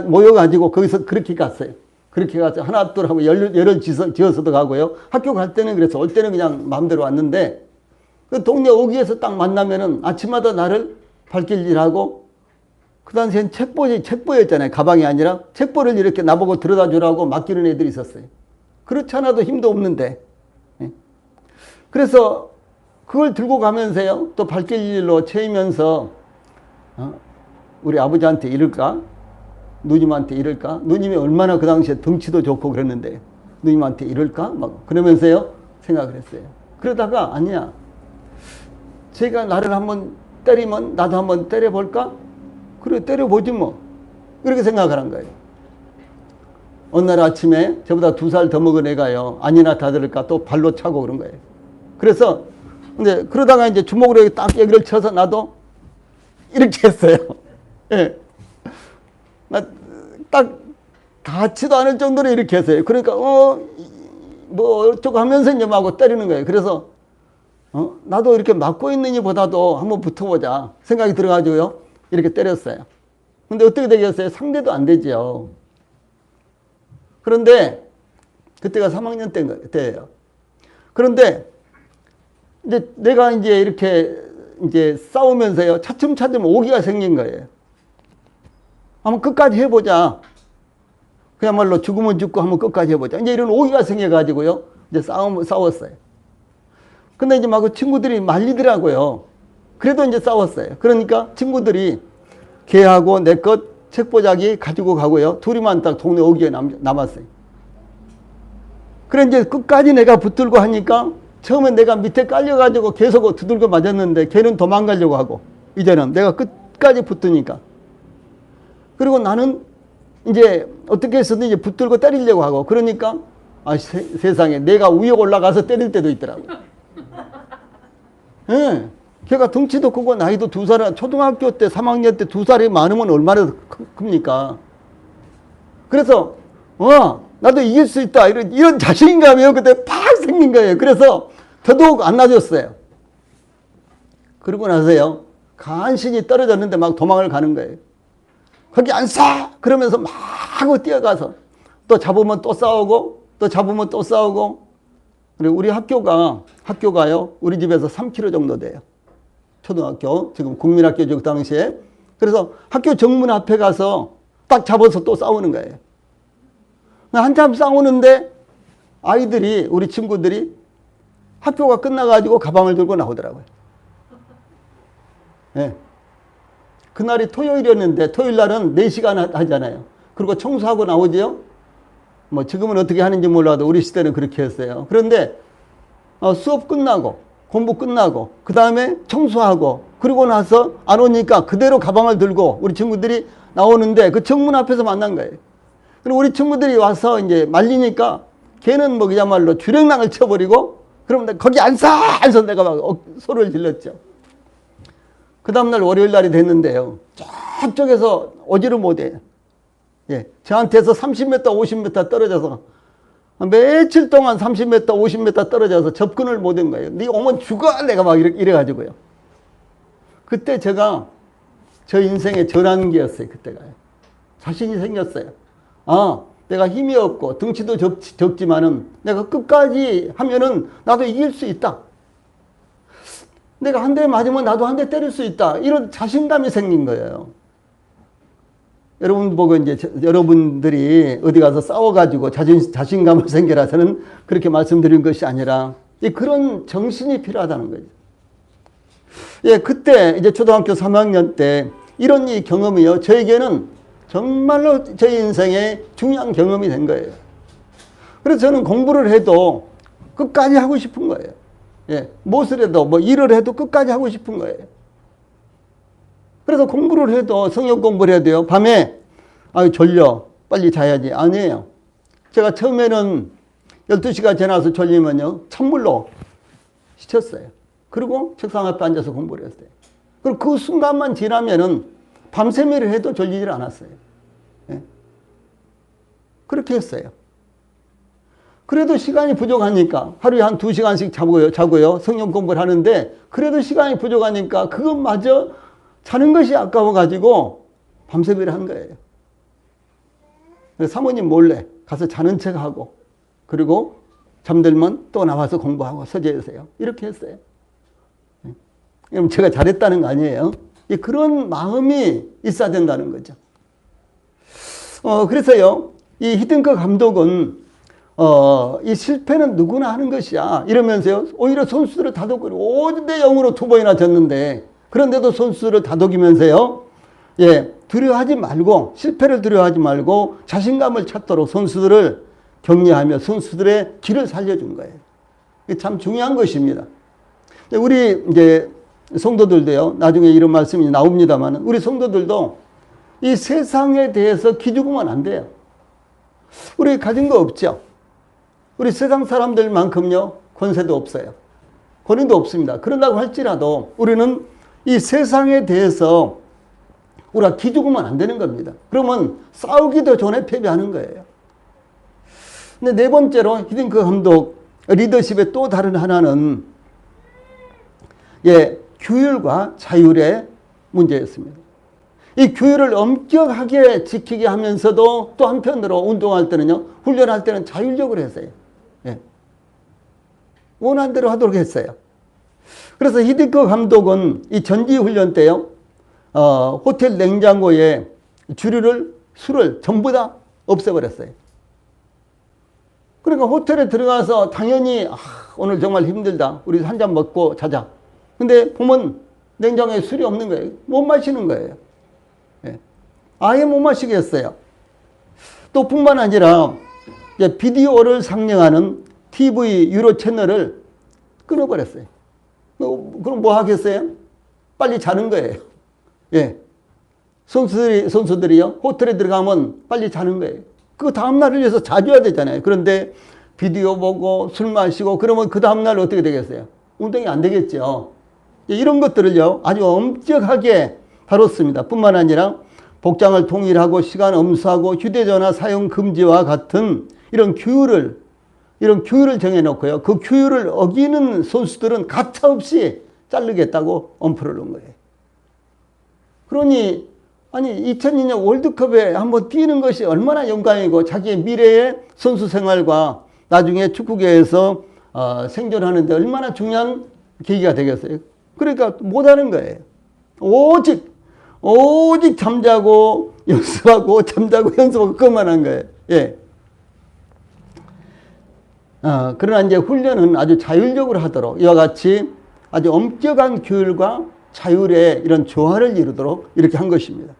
Speaker 1: 모여가지고 거기서 그렇게 갔어요. 그렇게 가서 하나 둘 하고 열을 지어서도 가고요. 학교 갈 때는 그래서 올 때는 그냥 마음대로 왔는데, 그 동네 오기에서 딱 만나면은 아침마다 나를 발길질하고, 그 당시엔 책보였잖아요. 가방이 아니라 책보를 이렇게 나보고 들여다 주라고 맡기는 애들이 있었어요. 그렇지 않아도 힘도 없는데. 예. 그래서 그걸 들고 가면서요, 또 발길질로 채이면서, 우리 아버지한테 이럴까? 누님한테 이럴까? 누님이 얼마나 그 당시에 덩치도 좋고 그랬는데, 누님한테 이럴까? 막 그러면서요, 생각을 했어요. 그러다가, 아니야, 제가 나를 한번 때리면 나도 한번 때려볼까? 그래, 때려보지 뭐. 그렇게 생각을 한 거예요. 어느 날 아침에 저보다 2살 더 먹은 애가요, 아니나 다들을까 또 발로 차고 그런 거예요. 그래서 근데 그러다가 이제 주먹으로 딱 여기를 쳐서 나도 이렇게 했어요. 예. 나 딱 닿지도 않을 정도로 이렇게 했어요. 그러니까 뭐 어쩌고 하면서 이제 막 때리는 거예요. 그래서 나도 이렇게 맞고 있느니 보다도 한번 붙어보자 생각이 들어가지고요, 이렇게 때렸어요. 근데 어떻게 되겠어요? 상대도 안 되죠. 그런데 그때가 3학년 때예요. 그런데 이제 내가 이제 이렇게 이제 싸우면서요, 차츰차츰 오기가 생긴 거예요. 한번 끝까지 해보자. 그야말로 죽으면 죽고 한번 끝까지 해보자. 이제 이런 오기가 생겨가지고요, 이제 싸웠어요. 근데 이제 막 친구들이 말리더라고요. 그래도 이제 싸웠어요. 그러니까 친구들이 걔하고 내 것 책보자기 가지고 가고요, 둘이만 딱 동네 오기에 남았어요. 그래 이제 끝까지 내가 붙들고 하니까, 처음엔 내가 밑에 깔려가지고 계속 두들겨 맞았는데 걔는 도망가려고 하고, 이제는 내가 끝까지 붙으니까. 그리고 나는 이제 어떻게 해서든 이제 붙들고 때리려고 하고, 그러니까 세상에 내가 위에 올라가서 때릴 때도 있더라고. 예. 걔가 덩치도 크고 나이도 2살, 초등학교 때 3학년 때 2살이 많으면 얼마나 큽니까? 그래서 나도 이길 수 있다 이런 자신감이 그때 팍 생긴 거예요. 그래서 더더욱 안 놔줬어요. 그러고 나서요 간신히 떨어졌는데 막 도망을 가는 거예요. 거기 안 쏴! 그러면서 막 뛰어가서 또 잡으면 또 싸우고 또 잡으면 또 싸우고. 그리고 우리 학교가요 우리 집에서 3km 정도 돼요. 초등학교 지금 국민학교죠 그 당시에. 그래서 학교 정문 앞에 가서 딱 잡아서 또 싸우는 거예요. 한참 싸우는데 아이들이 우리 친구들이 학교가 끝나가지고 가방을 들고 나오더라고요. 네. 그날이 토요일이었는데 토요일 날은 4시간 하잖아요. 그리고 청소하고 나오죠. 뭐 지금은 어떻게 하는지 몰라도 우리 시대는 그렇게 했어요. 그런데 수업 끝나고 공부 끝나고 그 다음에 청소하고 그러고 나서 안 오니까 그대로 가방을 들고 우리 친구들이 나오는데 그 정문 앞에서 만난 거예요. 그리고 우리 친구들이 와서 이제 말리니까 걔는 뭐 그야말로 주랭랑을 쳐버리고 그러면 거기 안 서 내가 막 소리를 질렀죠. 그 다음날 월요일 날이 됐는데요. 저쪽에서 오지를 못해요. 예, 저한테서 30m, 50m 떨어져서 며칠 동안 30m, 50m 떨어져서 접근을 못한 거예요. 네 오면 죽어! 내가 막 이래가지고요. 그때 제가 저 인생의 전환기였어요. 그때가. 자신이 생겼어요. 내가 힘이 없고 덩치도 적지만은 내가 끝까지 하면은 나도 이길 수 있다. 내가 한 대 맞으면 나도 한 대 때릴 수 있다. 이런 자신감이 생긴 거예요. 여러분 보고 이제 여러분들이 어디 가서 싸워가지고 자신감을 생겨라. 저는 그렇게 말씀드린 것이 아니라 그런 정신이 필요하다는 거죠. 예, 그때 이제 초등학교 3학년 때 이런 이 경험이요. 저에게는 정말로 제 인생의 중요한 경험이 된 거예요. 그래서 저는 공부를 해도 끝까지 하고 싶은 거예요. 예, 무엇을 해도 뭐 일을 해도 끝까지 하고 싶은 거예요. 그래서 공부를 해도 성역 공부를 해야 돼요. 밤에 졸려 빨리 자야지. 아니에요. 제가 처음에는 12시가 지나서 졸리면요 찬물로 씻었어요. 그리고 책상 앞에 앉아서 공부를 했어요. 그리고 그 순간만 지나면은 밤새미를 해도 졸리질 않았어요. 예. 그렇게 했어요. 그래도 시간이 부족하니까 하루에 한 2시간씩 자고요. 성경 공부를 하는데 그래도 시간이 부족하니까 그것마저 자는 것이 아까워가지고 밤새비를 한 거예요. 사모님 몰래 가서 자는 척하고 그리고 잠들면 또 나와서 공부하고 서재에서요. 이렇게 했어요. 그럼 제가 잘했다는 거 아니에요. 그런 마음이 있어야 된다는 거죠. 그래서요. 이 히딩크 감독은 이 실패는 누구나 하는 것이야 이러면서요. 오히려 선수들을 다독이고 5대 0으로 2번이나 졌는데 그런데도 선수를 다독이면서요. 예, 두려워하지 말고 실패를 두려워하지 말고 자신감을 찾도록 선수들을 격려하며 선수들의 길을 살려준 거예요. 이게 참 중요한 것입니다. 우리 이제 성도들도요. 나중에 이런 말씀이 나옵니다만 우리 성도들도 이 세상에 대해서 기죽으면 안 돼요. 우리 가진 거 없죠. 우리 세상 사람들만큼요. 권세도 없어요. 권위도 없습니다. 그런다고 할지라도 우리는 이 세상에 대해서 우리가 기죽으면 안 되는 겁니다. 그러면 싸우기도 전에 패배하는 거예요. 근데 네 번째로 히딩크 감독 리더십의 또 다른 하나는 규율과 자율의 문제였습니다. 이 규율을 엄격하게 지키게 하면서도 또 한편으로 운동할 때는요, 훈련할 때는 자율적으로 했어요. 원하는 대로 하도록 했어요. 그래서 히딩크 감독은 이 전지훈련 때요, 호텔 냉장고에 술을 전부 다 없애버렸어요. 그러니까 호텔에 들어가서 당연히 오늘 정말 힘들다. 우리 한 잔 먹고 자자. 근데 보면 냉장고에 술이 없는 거예요. 못 마시는 거예요. 아예 못 마시게 했어요. 또 뿐만 아니라 비디오를 상영하는 TV 유료 채널을 끊어버렸어요. 그럼 뭐 하겠어요? 빨리 자는 거예요. 선수들이요, 호텔에 들어가면 빨리 자는 거예요. 그 다음날을 위해서 자줘야 되잖아요. 그런데 비디오 보고 술 마시고 그러면 그 다음날 어떻게 되겠어요? 운동이 안 되겠죠. 이런 것들을요 아주 엄격하게 다뤘습니다. 뿐만 아니라 복장을 통일하고 시간 엄수하고 휴대전화 사용 금지와 같은 이런 규율을 정해놓고요. 그 규율을 어기는 선수들은 가차없이 자르겠다고 엄포를 놓은 거예요. 그러니 아니 2002년 월드컵에 한번 뛰는 것이 얼마나 영광이고 자기의 미래의 선수 생활과 나중에 축구계에서 생존하는데 얼마나 중요한 계기가 되겠어요. 그러니까 못하는 거예요. 오직 잠자고 연습하고 잠자고 연습하고 그것만 한 거예요. 예. 그러나 이제 훈련은 아주 자율적으로 하도록 이와 같이 아주 엄격한 규율과 자율의 이런 조화를 이루도록 이렇게 한 것입니다.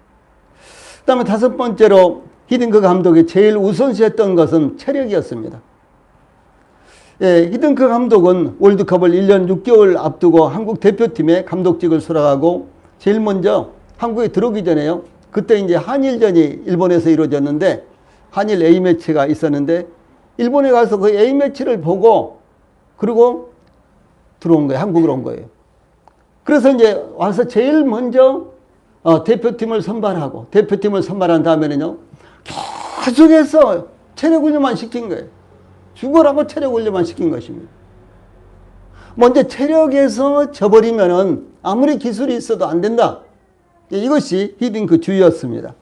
Speaker 1: 그 다음에 다섯 번째로 히딩크 감독이 제일 우선시했던 것은 체력이었습니다. 예, 히딩크 감독은 월드컵을 1년 6개월 앞두고 한국 대표팀의 감독직을 수락하고 제일 먼저 한국에 들어오기 전에요. 그때 이제 한일전이 일본에서 이루어졌는데 한일 A매치가 있었는데 일본에 가서 그 A매치를 보고 그리고 들어온 거예요. 한국으로 온 거예요. 그래서 이제 와서 제일 먼저 대표팀을 선발한 다음에는요. 계속해서 체력 훈련만 시킨 거예요. 죽으라고 체력 훈련만 시킨 것입니다. 먼저 체력에서 져버리면은 아무리 기술이 있어도 안 된다. 이것이 히딩크 주의였습니다.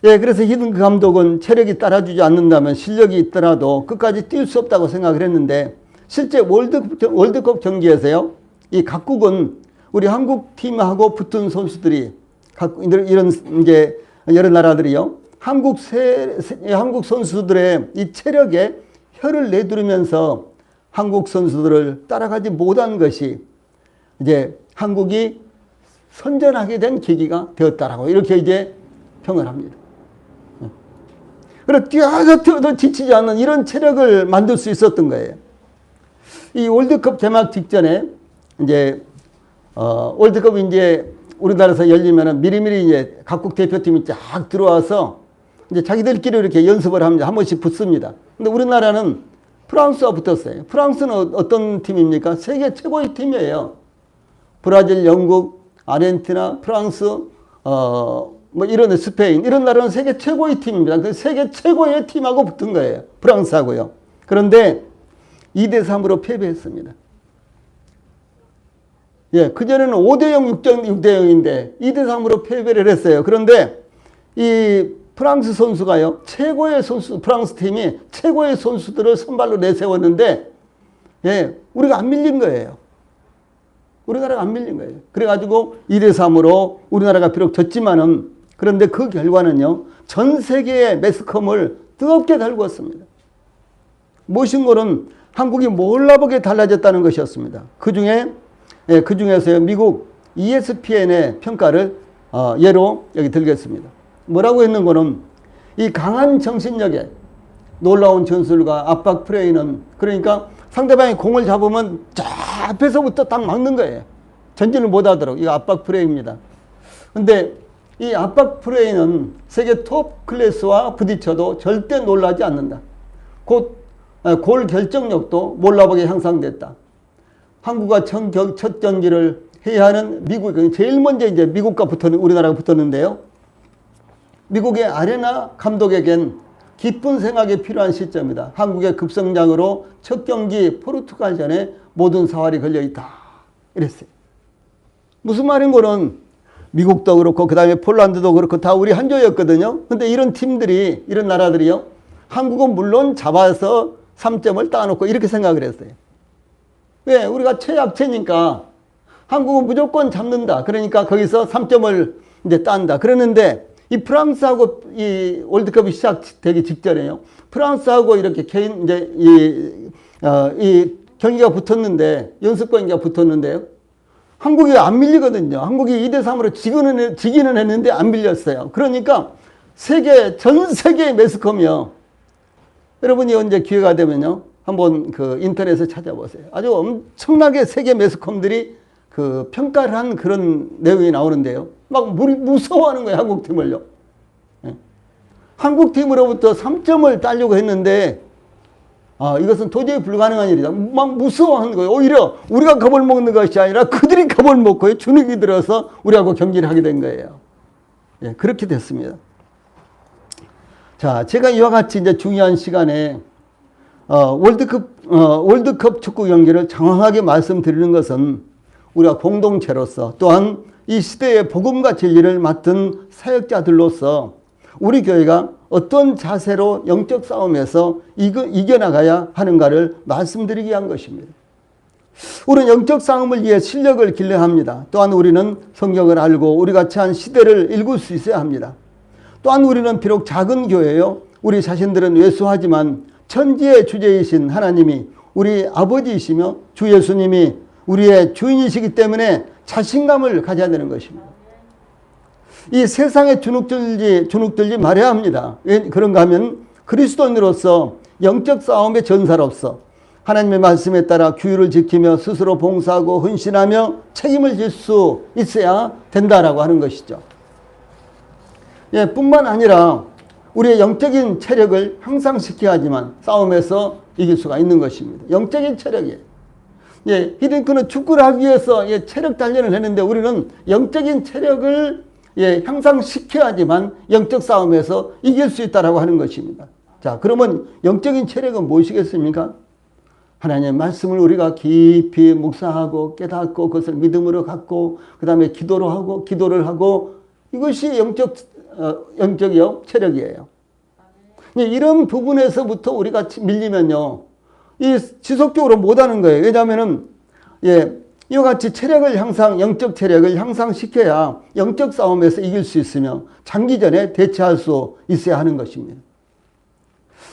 Speaker 1: 예, 그래서 히딩크 감독은 체력이 따라주지 않는다면 실력이 있더라도 끝까지 뛸 수 없다고 생각을 했는데 실제 월드컵 경기에서요. 이 각국은 우리 한국 팀하고 붙은 선수들이 이런 이제 여러 나라들이요. 한국 선수들의 이 체력에 혀를 내두르면서 한국 선수들을 따라가지 못한 것이 이제 한국이 선전하게 된 계기가 되었다라고 이렇게 이제 평을 합니다. 그래서 뛰어도 지치지 않는 이런 체력을 만들 수 있었던 거예요. 이 월드컵 개막 직전에 이제 월드컵이 이제 우리나라에서 열리면은 미리미리 이제 각국 대표팀이 쫙 들어와서 이제 자기들끼리 이렇게 연습을 합니다. 한 번씩 붙습니다. 근데 우리나라는 프랑스와 붙었어요. 프랑스는 어떤 팀입니까? 세계 최고의 팀이에요. 브라질, 영국, 아르헨티나, 프랑스, 뭐 이런 스페인 이런 나라는 세계 최고의 팀입니다. 그 세계 최고의 팀하고 붙은 거예요. 프랑스하고요. 그런데 2대3으로 패배했습니다. 예, 그전에는 5대0, 6대0인데 2대3으로 패배를 했어요. 그런데 이 프랑스 선수가요, 프랑스 팀이 최고의 선수들을 선발로 내세웠는데, 예, 우리가 안 밀린 거예요. 우리나라가 안 밀린 거예요. 그래가지고 2대3으로 우리나라가 비록 졌지만은, 그런데 그 결과는요, 전 세계의 매스컴을 뜨겁게 달구었습니다. 무엇인고는 한국이 몰라보게 달라졌다는 것이었습니다. 그 중에서요, 미국 ESPN의 평가를 예로 여기 들겠습니다. 뭐라고 했는 거는 이 강한 정신력에 놀라운 전술과 압박 플레이는 그러니까 상대방이 공을 잡으면 저 앞에서부터 딱 막는 거예요. 전진을 못하도록. 이거 압박 플레이입니다. 근데 이 압박 플레이는 세계 톱 클래스와 부딪혀도 절대 놀라지 않는다. 골 결정력도 몰라보게 향상됐다. 한국과 첫 경기를 해야 하는 미국, 제일 먼저 이제 미국과 우리나라가 붙었는데요. 미국의 아레나 감독에겐 깊은 생각이 필요한 시점이다. 한국의 급성장으로 첫 경기 포르투갈전에 모든 사활이 걸려있다. 이랬어요. 무슨 말인 거는 미국도 그렇고 그 다음에 폴란드도 그렇고 다 우리 한조였거든요. 근데 이런 팀들이 이런 나라들이요. 한국은 물론 잡아서 3점을 따놓고 이렇게 생각을 했어요. 왜? 우리가 최약체니까 한국은 무조건 잡는다. 그러니까 거기서 3점을 이제 딴다. 그러는데 이 프랑스하고 이 월드컵이 시작되기 직전에요. 프랑스하고 이렇게 이제 이 경기가 붙었는데, 연습 경기가 붙었는데요. 한국이 안 밀리거든요. 한국이 2대3으로 지기는 했는데 안 밀렸어요. 그러니까 전 세계의 매스컴이요. 여러분이 언제 기회가 되면요. 한번 그 인터넷에 찾아보세요. 아주 엄청나게 세계 매스컴들이 그 평가를 한 그런 내용이 나오는데요. 막 무서워하는 거예요. 한국팀을요. 예. 한국팀으로부터 3점을 따려고 했는데 이것은 도저히 불가능한 일이다. 막 무서워하는 거예요. 오히려 우리가 겁을 먹는 것이 아니라 그들이 겁을 먹고 주눅이 들어서 우리하고 경기를 하게 된 거예요. 예, 그렇게 됐습니다. 자, 제가 이와 같이 이제 중요한 시간에 월드컵 축구 경기를 장황하게 말씀드리는 것은 우리가 공동체로서 또한 이 시대의 복음과 진리를 맡은 사역자들로서 우리 교회가 어떤 자세로 영적 싸움에서 이겨나가야 하는가를 말씀드리기 위한 것입니다. 우리는 영적 싸움을 위해 실력을 길러야 합니다. 또한 우리는 성경을 알고 우리가 처한 시대를 읽을 수 있어야 합니다. 또한 우리는 비록 작은 교회요, 우리 자신들은 왜소하지만 천지의 주제이신 하나님이 우리 아버지이시며 주 예수님이 우리의 주인이시기 때문에 자신감을 가져야 되는 것입니다. 이 세상에 주눅들지 말아야 합니다. 왜 그런가 하면 그리스도인으로서 영적 싸움의 전사로서 하나님의 말씀에 따라 규율을 지키며 스스로 봉사하고 헌신하며 책임을 질 수 있어야 된다라고 하는 것이죠. 예, 뿐만 아니라 우리의 영적인 체력을 향상시켜야 하지만 싸움에서 이길 수가 있는 것입니다. 영적인 체력이에요. 예, 히딩크는 축구를 하기 위해서 체력 단련을 했는데 우리는 영적인 체력을 향상시켜야지만 영적 싸움에서 이길 수 있다라고 하는 것입니다. 자, 그러면 영적인 체력은 무엇이겠습니까? 하나님의 말씀을 우리가 깊이 묵상하고 깨닫고 그것을 믿음으로 갖고 그 다음에 기도를 하고 이것이 영적이요 체력이에요. 이런 부분에서부터 우리가 밀리면요, 이 지속적으로 못하는 거예요. 왜냐하면은 이와 같이 영적 체력을 향상시켜야 영적 싸움에서 이길 수 있으며 장기전에 대처할 수 있어야 하는 것입니다.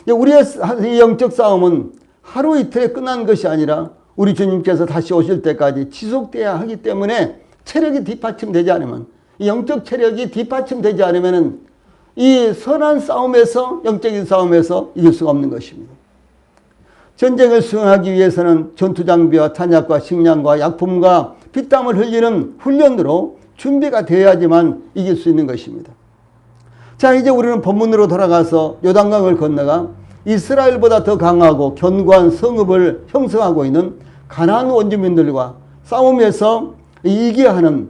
Speaker 1: 우리의 이 영적 싸움은 하루 이틀에 끝난 것이 아니라 우리 주님께서 다시 오실 때까지 지속돼야 하기 때문에 체력이 뒷받침되지 않으면, 이 영적 체력이 뒷받침되지 않으면 이 선한 싸움에서, 영적인 싸움에서 이길 수가 없는 것입니다. 전쟁을 수행하기 위해서는 전투장비와 탄약과 식량과 약품과 피땀을 흘리는 훈련으로 준비가 되어야지만 이길 수 있는 것입니다. 자, 이제 우리는 본문으로 돌아가서 요단강을 건너가 이스라엘보다 더 강하고 견고한 성읍을 형성하고 있는 가나안 원주민들과 싸움에서 이겨야 하는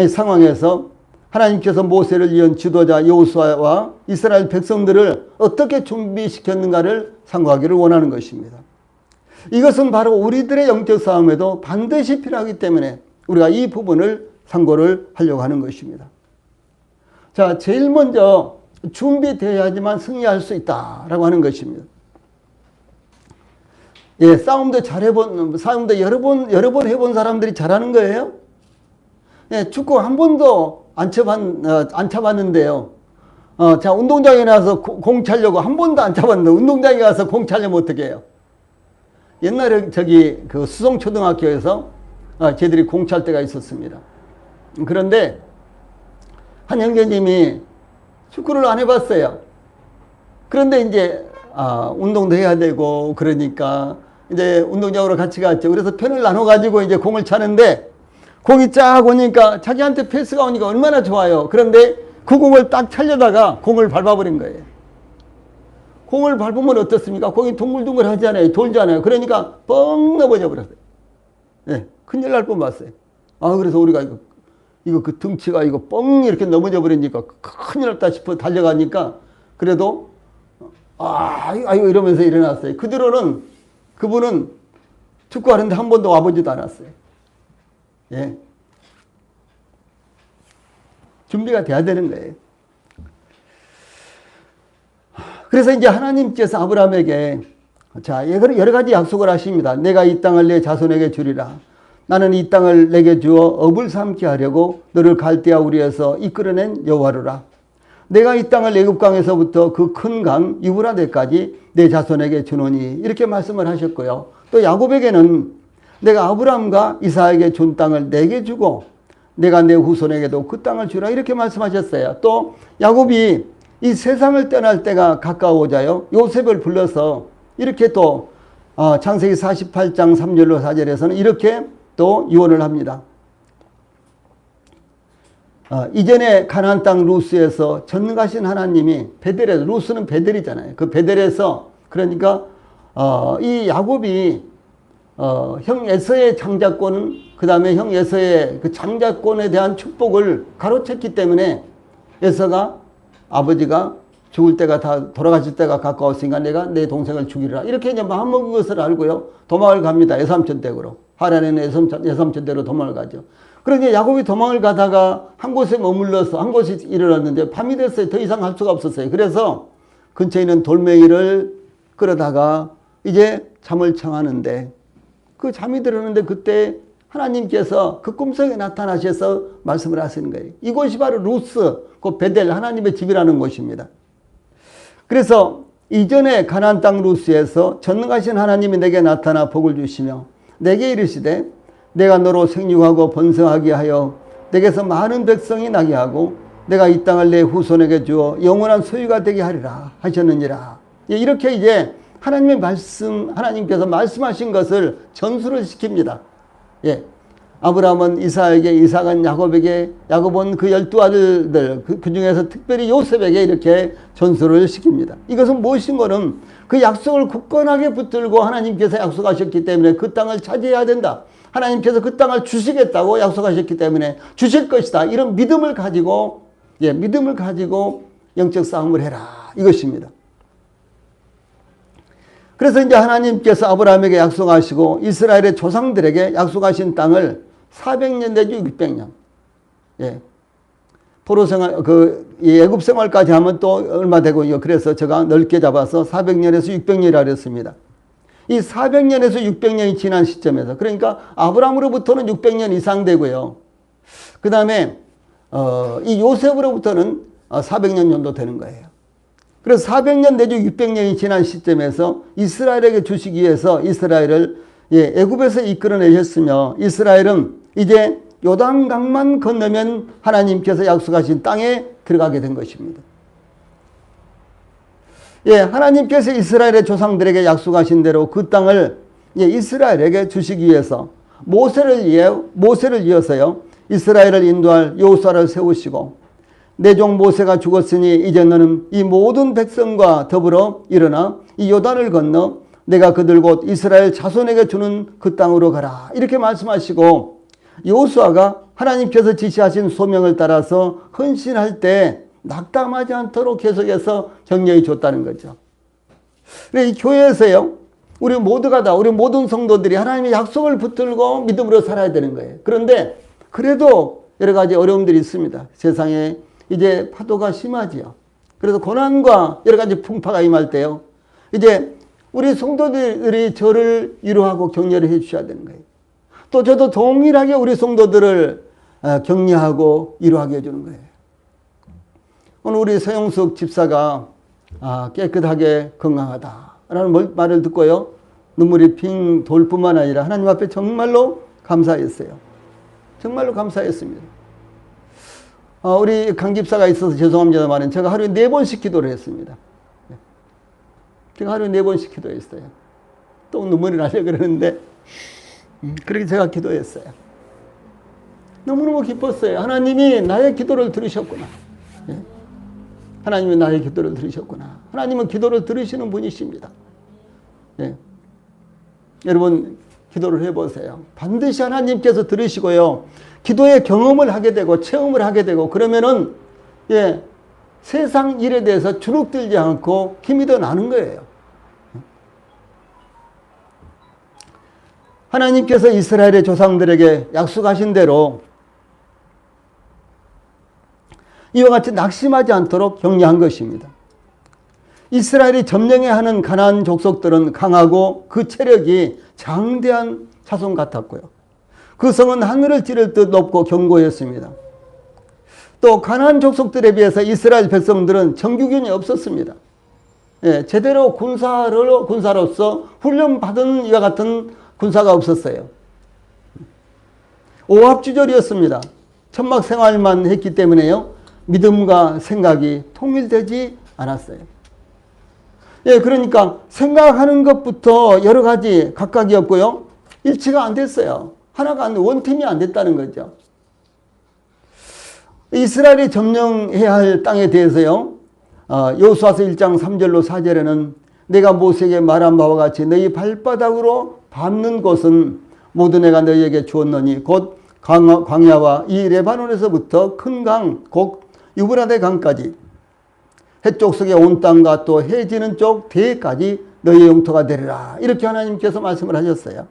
Speaker 1: 상황에서 하나님께서 모세를 이은 지도자 여호수아와 이스라엘 백성들을 어떻게 준비시켰는가를 상고하기를 원하는 것입니다. 이것은 바로 우리들의 영적 싸움에도 반드시 필요하기 때문에 우리가 이 부분을 상고를 하려고 하는 것입니다. 자, 제일 먼저 준비되어야지만 승리할 수 있다라고 하는 것입니다. 예, 싸움도 여러 번 해본 사람들이 잘하는 거예요. 예, 축구 한 번도 안 차봤는데요. 자, 운동장에 나가서 공 차려고 한 번도 안 차봤는데 운동장에 가서 공 차려면 어떻게 해요? 옛날에 그 수성초등학교에서 쟤들이 공 찰 때가 있었습니다. 그런데 한 형제님이 축구를 안 해봤어요. 그런데 이제 운동도 해야 되고 그러니까 이제 운동장으로 같이 갔죠. 그래서 편을 나눠가지고 이제 공을 차는데 공이 쫙 오니까 자기한테 패스가 오니까 얼마나 좋아요. 그런데 그 공을 딱 차려다가 공을 밟아버린 거예요. 공을 밟으면 어떻습니까? 공이 둥글둥글 하잖아요. 돌잖아요. 그러니까 뻥 넘어져 버렸어요. 네, 큰일 날 뻔 봤어요. 그래서 우리가 이거 그 등치가 이거 뻥 이렇게 넘어져 버리니까 큰일 났다 싶어 달려가니까 그래도 아이고 이러면서 일어났어요. 그 뒤로는 그분은 축구하는데 한 번도 와보지도 않았어요. 예. 준비가 돼야 되는 거예요. 그래서 이제 하나님께서 아브라함에게 여러 가지 약속을 하십니다. 내가 이 땅을 내 자손에게 주리라. 나는 이 땅을 내게 주어 업을 삼게 하려고 너를 갈대아 우리에서 이끌어낸 여호와로라. 내가 이 땅을 애굽강에서부터 그 큰 강 유브라데까지 내 자손에게 주노니 이렇게 말씀을 하셨고요. 또 야곱에게는 내가 아브라함과 이삭에게 준 땅을 내게 주고 내가 내 후손에게도 그 땅을 주라 이렇게 말씀하셨어요. 또 야곱이 이 세상을 떠날 때가 가까워져요. 요셉을 불러서 이렇게 또 창세기 48장 3절로 4절에서는 이렇게 또 유언을 합니다. 이전에 가나안 땅 루스에서 전능하신 하나님이 베델에서, 루스는 베델이잖아요. 그 베델에서 그러니까 이 야곱이 형 에서의 장자권, 그 다음에 형 에서의 그 장자권에 대한 축복을 가로챘기 때문에 에서가 아버지가 죽을 때가 다 돌아가실 때가 가까웠으니까 내가 내 동생을 죽이리라. 이렇게 이제 마음먹은 것을 알고요. 도망을 갑니다. 외삼촌 댁으로. 하란에는 외삼촌 댁으로 도망을 가죠. 그런데 야곱이 도망을 가다가 한 곳에 머물러서 한 곳에 이르렀는데 밤이 됐어요. 더 이상 할 수가 없었어요. 그래서 근처에 있는 돌멩이를 끌어다가 이제 잠을 청하는데 그 잠이 들었는데 그때 하나님께서 그 꿈속에 나타나셔서 말씀을 하시는 거예요. 이곳이 바로 루스, 그 베델 하나님의 집이라는 곳입니다. 그래서 이전에 가나안 땅 루스에서 전능하신 하나님이 내게 나타나 복을 주시며 내게 이르시되 내가 너로 생육하고 번성하게 하여 내게서 많은 백성이 나게 하고 내가 이 땅을 내 후손에게 주어 영원한 소유가 되게 하리라 하셨느니라. 이렇게 이제 하나님의 말씀, 하나님께서 말씀하신 것을 전수를 시킵니다. 예. 아브라함은 이삭에게, 이삭은 야곱에게, 야곱은 그 12아들들, 그 중에서 특별히 요셉에게 이렇게 전수를 시킵니다. 이것은 무엇인 거는 그 약속을 굳건하게 붙들고 하나님께서 약속하셨기 때문에 그 땅을 차지해야 된다. 하나님께서 그 땅을 주시겠다고 약속하셨기 때문에 주실 것이다. 이런 믿음을 가지고, 예, 믿음을 가지고 영적 싸움을 해라. 이것입니다. 그래서 이제 하나님께서 아브라함에게 약속하시고 이스라엘의 조상들에게 약속하신 땅을 400년 내지 600년. 예. 포로 생활, 애굽 생활까지 하면 또 얼마 되고요. 그래서 제가 넓게 잡아서 400년에서 600년이라 그랬습니다. 이 400년에서 600년이 지난 시점에서, 그러니까 아브라함으로부터는 600년 이상 되고요. 그 다음에, 이 요셉으로부터는 400년 정도 되는 거예요. 그래서 400년 내지 600년이 지난 시점에서 이스라엘에게 주시기 위해서 이스라엘을 애굽에서 이끌어내셨으며 이스라엘은 이제 요단강만 건너면 하나님께서 약속하신 땅에 들어가게 된 것입니다. 예, 하나님께서 이스라엘의 조상들에게 약속하신 대로 그 땅을 이스라엘에게 주시기 위해서 모세를 이어서요 이스라엘을 인도할 여호수아를 세우시고 내 종 모세가 죽었으니 이제 너는 이 모든 백성과 더불어 일어나 이 요단을 건너 내가 그들 곧 이스라엘 자손에게 주는 그 땅으로 가라. 이렇게 말씀하시고 여호수아가 하나님께서 지시하신 소명을 따라서 헌신할 때 낙담하지 않도록 계속해서 격려해 줬다는 거죠. 이 교회에서요, 우리 모두가 다, 우리 모든 성도들이 하나님의 약속을 붙들고 믿음으로 살아야 되는 거예요. 그런데 그래도 여러 가지 어려움들이 있습니다. 세상에 이제 파도가 심하지요. 그래서 고난과 여러 가지 풍파가 임할 때요, 이제 우리 성도들이 저를 위로하고 격려를 해 주셔야 되는 거예요. 또 저도 동일하게 우리 성도들을 격려하고 위로하게 해주는 거예요. 오늘 우리 서영숙 집사가 깨끗하게 건강하다라는 말을 듣고요, 눈물이 핑 돌 뿐만 아니라 하나님 앞에 정말로 감사했어요. 정말로 감사했습니다. 우리 강 집사가 있어서 죄송합니다만 제가 하루에 4번씩 기도를 했습니다. 제가 하루에 4번씩 기도했어요. 또 눈물이 나려 그러는데 그렇게 제가 기도했어요. 너무너무 기뻤어요. 하나님이 나의 기도를 들으셨구나. 예? 하나님이 나의 기도를 들으셨구나. 하나님은 기도를 들으시는 분이십니다. 예. 여러분 기도를 해보세요. 반드시 하나님께서 들으시고요, 기도의 경험을 하게 되고 체험을 하게 되고 그러면은 세상 일에 대해서 주눅들지 않고 힘이 더 나는 거예요. 하나님께서 이스라엘의 조상들에게 약속하신 대로 이와 같이 낙심하지 않도록 격려한 것입니다. 이스라엘이 점령해야 하는 가나안 족속들은 강하고 그 체력이 장대한 자손 같았고요. 그 성은 하늘을 찌를 듯 높고 견고했습니다. 또 가나안 족속들에 비해서 이스라엘 백성들은 정규군이 없었습니다. 제대로 군사로서 훈련받은 이와 같은 군사가 없었어요. 오합지졸이었습니다. 천막 생활만 했기 때문에요, 믿음과 생각이 통일되지 않았어요. 그러니까 생각하는 것부터 여러 가지 각각이었고요, 일치가 안 됐어요. 하나가 원팀이 안 됐다는 거죠. 이스라엘이 점령해야 할 땅에 대해서요, 여호수아서 1장 3절로 4절에는 내가 모세에게 말한 바와 같이 너희 발바닥으로 밟는 곳은 모두 내가 너희에게 주었느니 곧 광야와 이 레바논에서부터 큰 강, 곧 유브라데 강까지 해쪽 속의 온 땅과 또 해 지는 쪽 대까지 너희의 영토가 되리라. 이렇게 하나님께서 말씀을 하셨어요.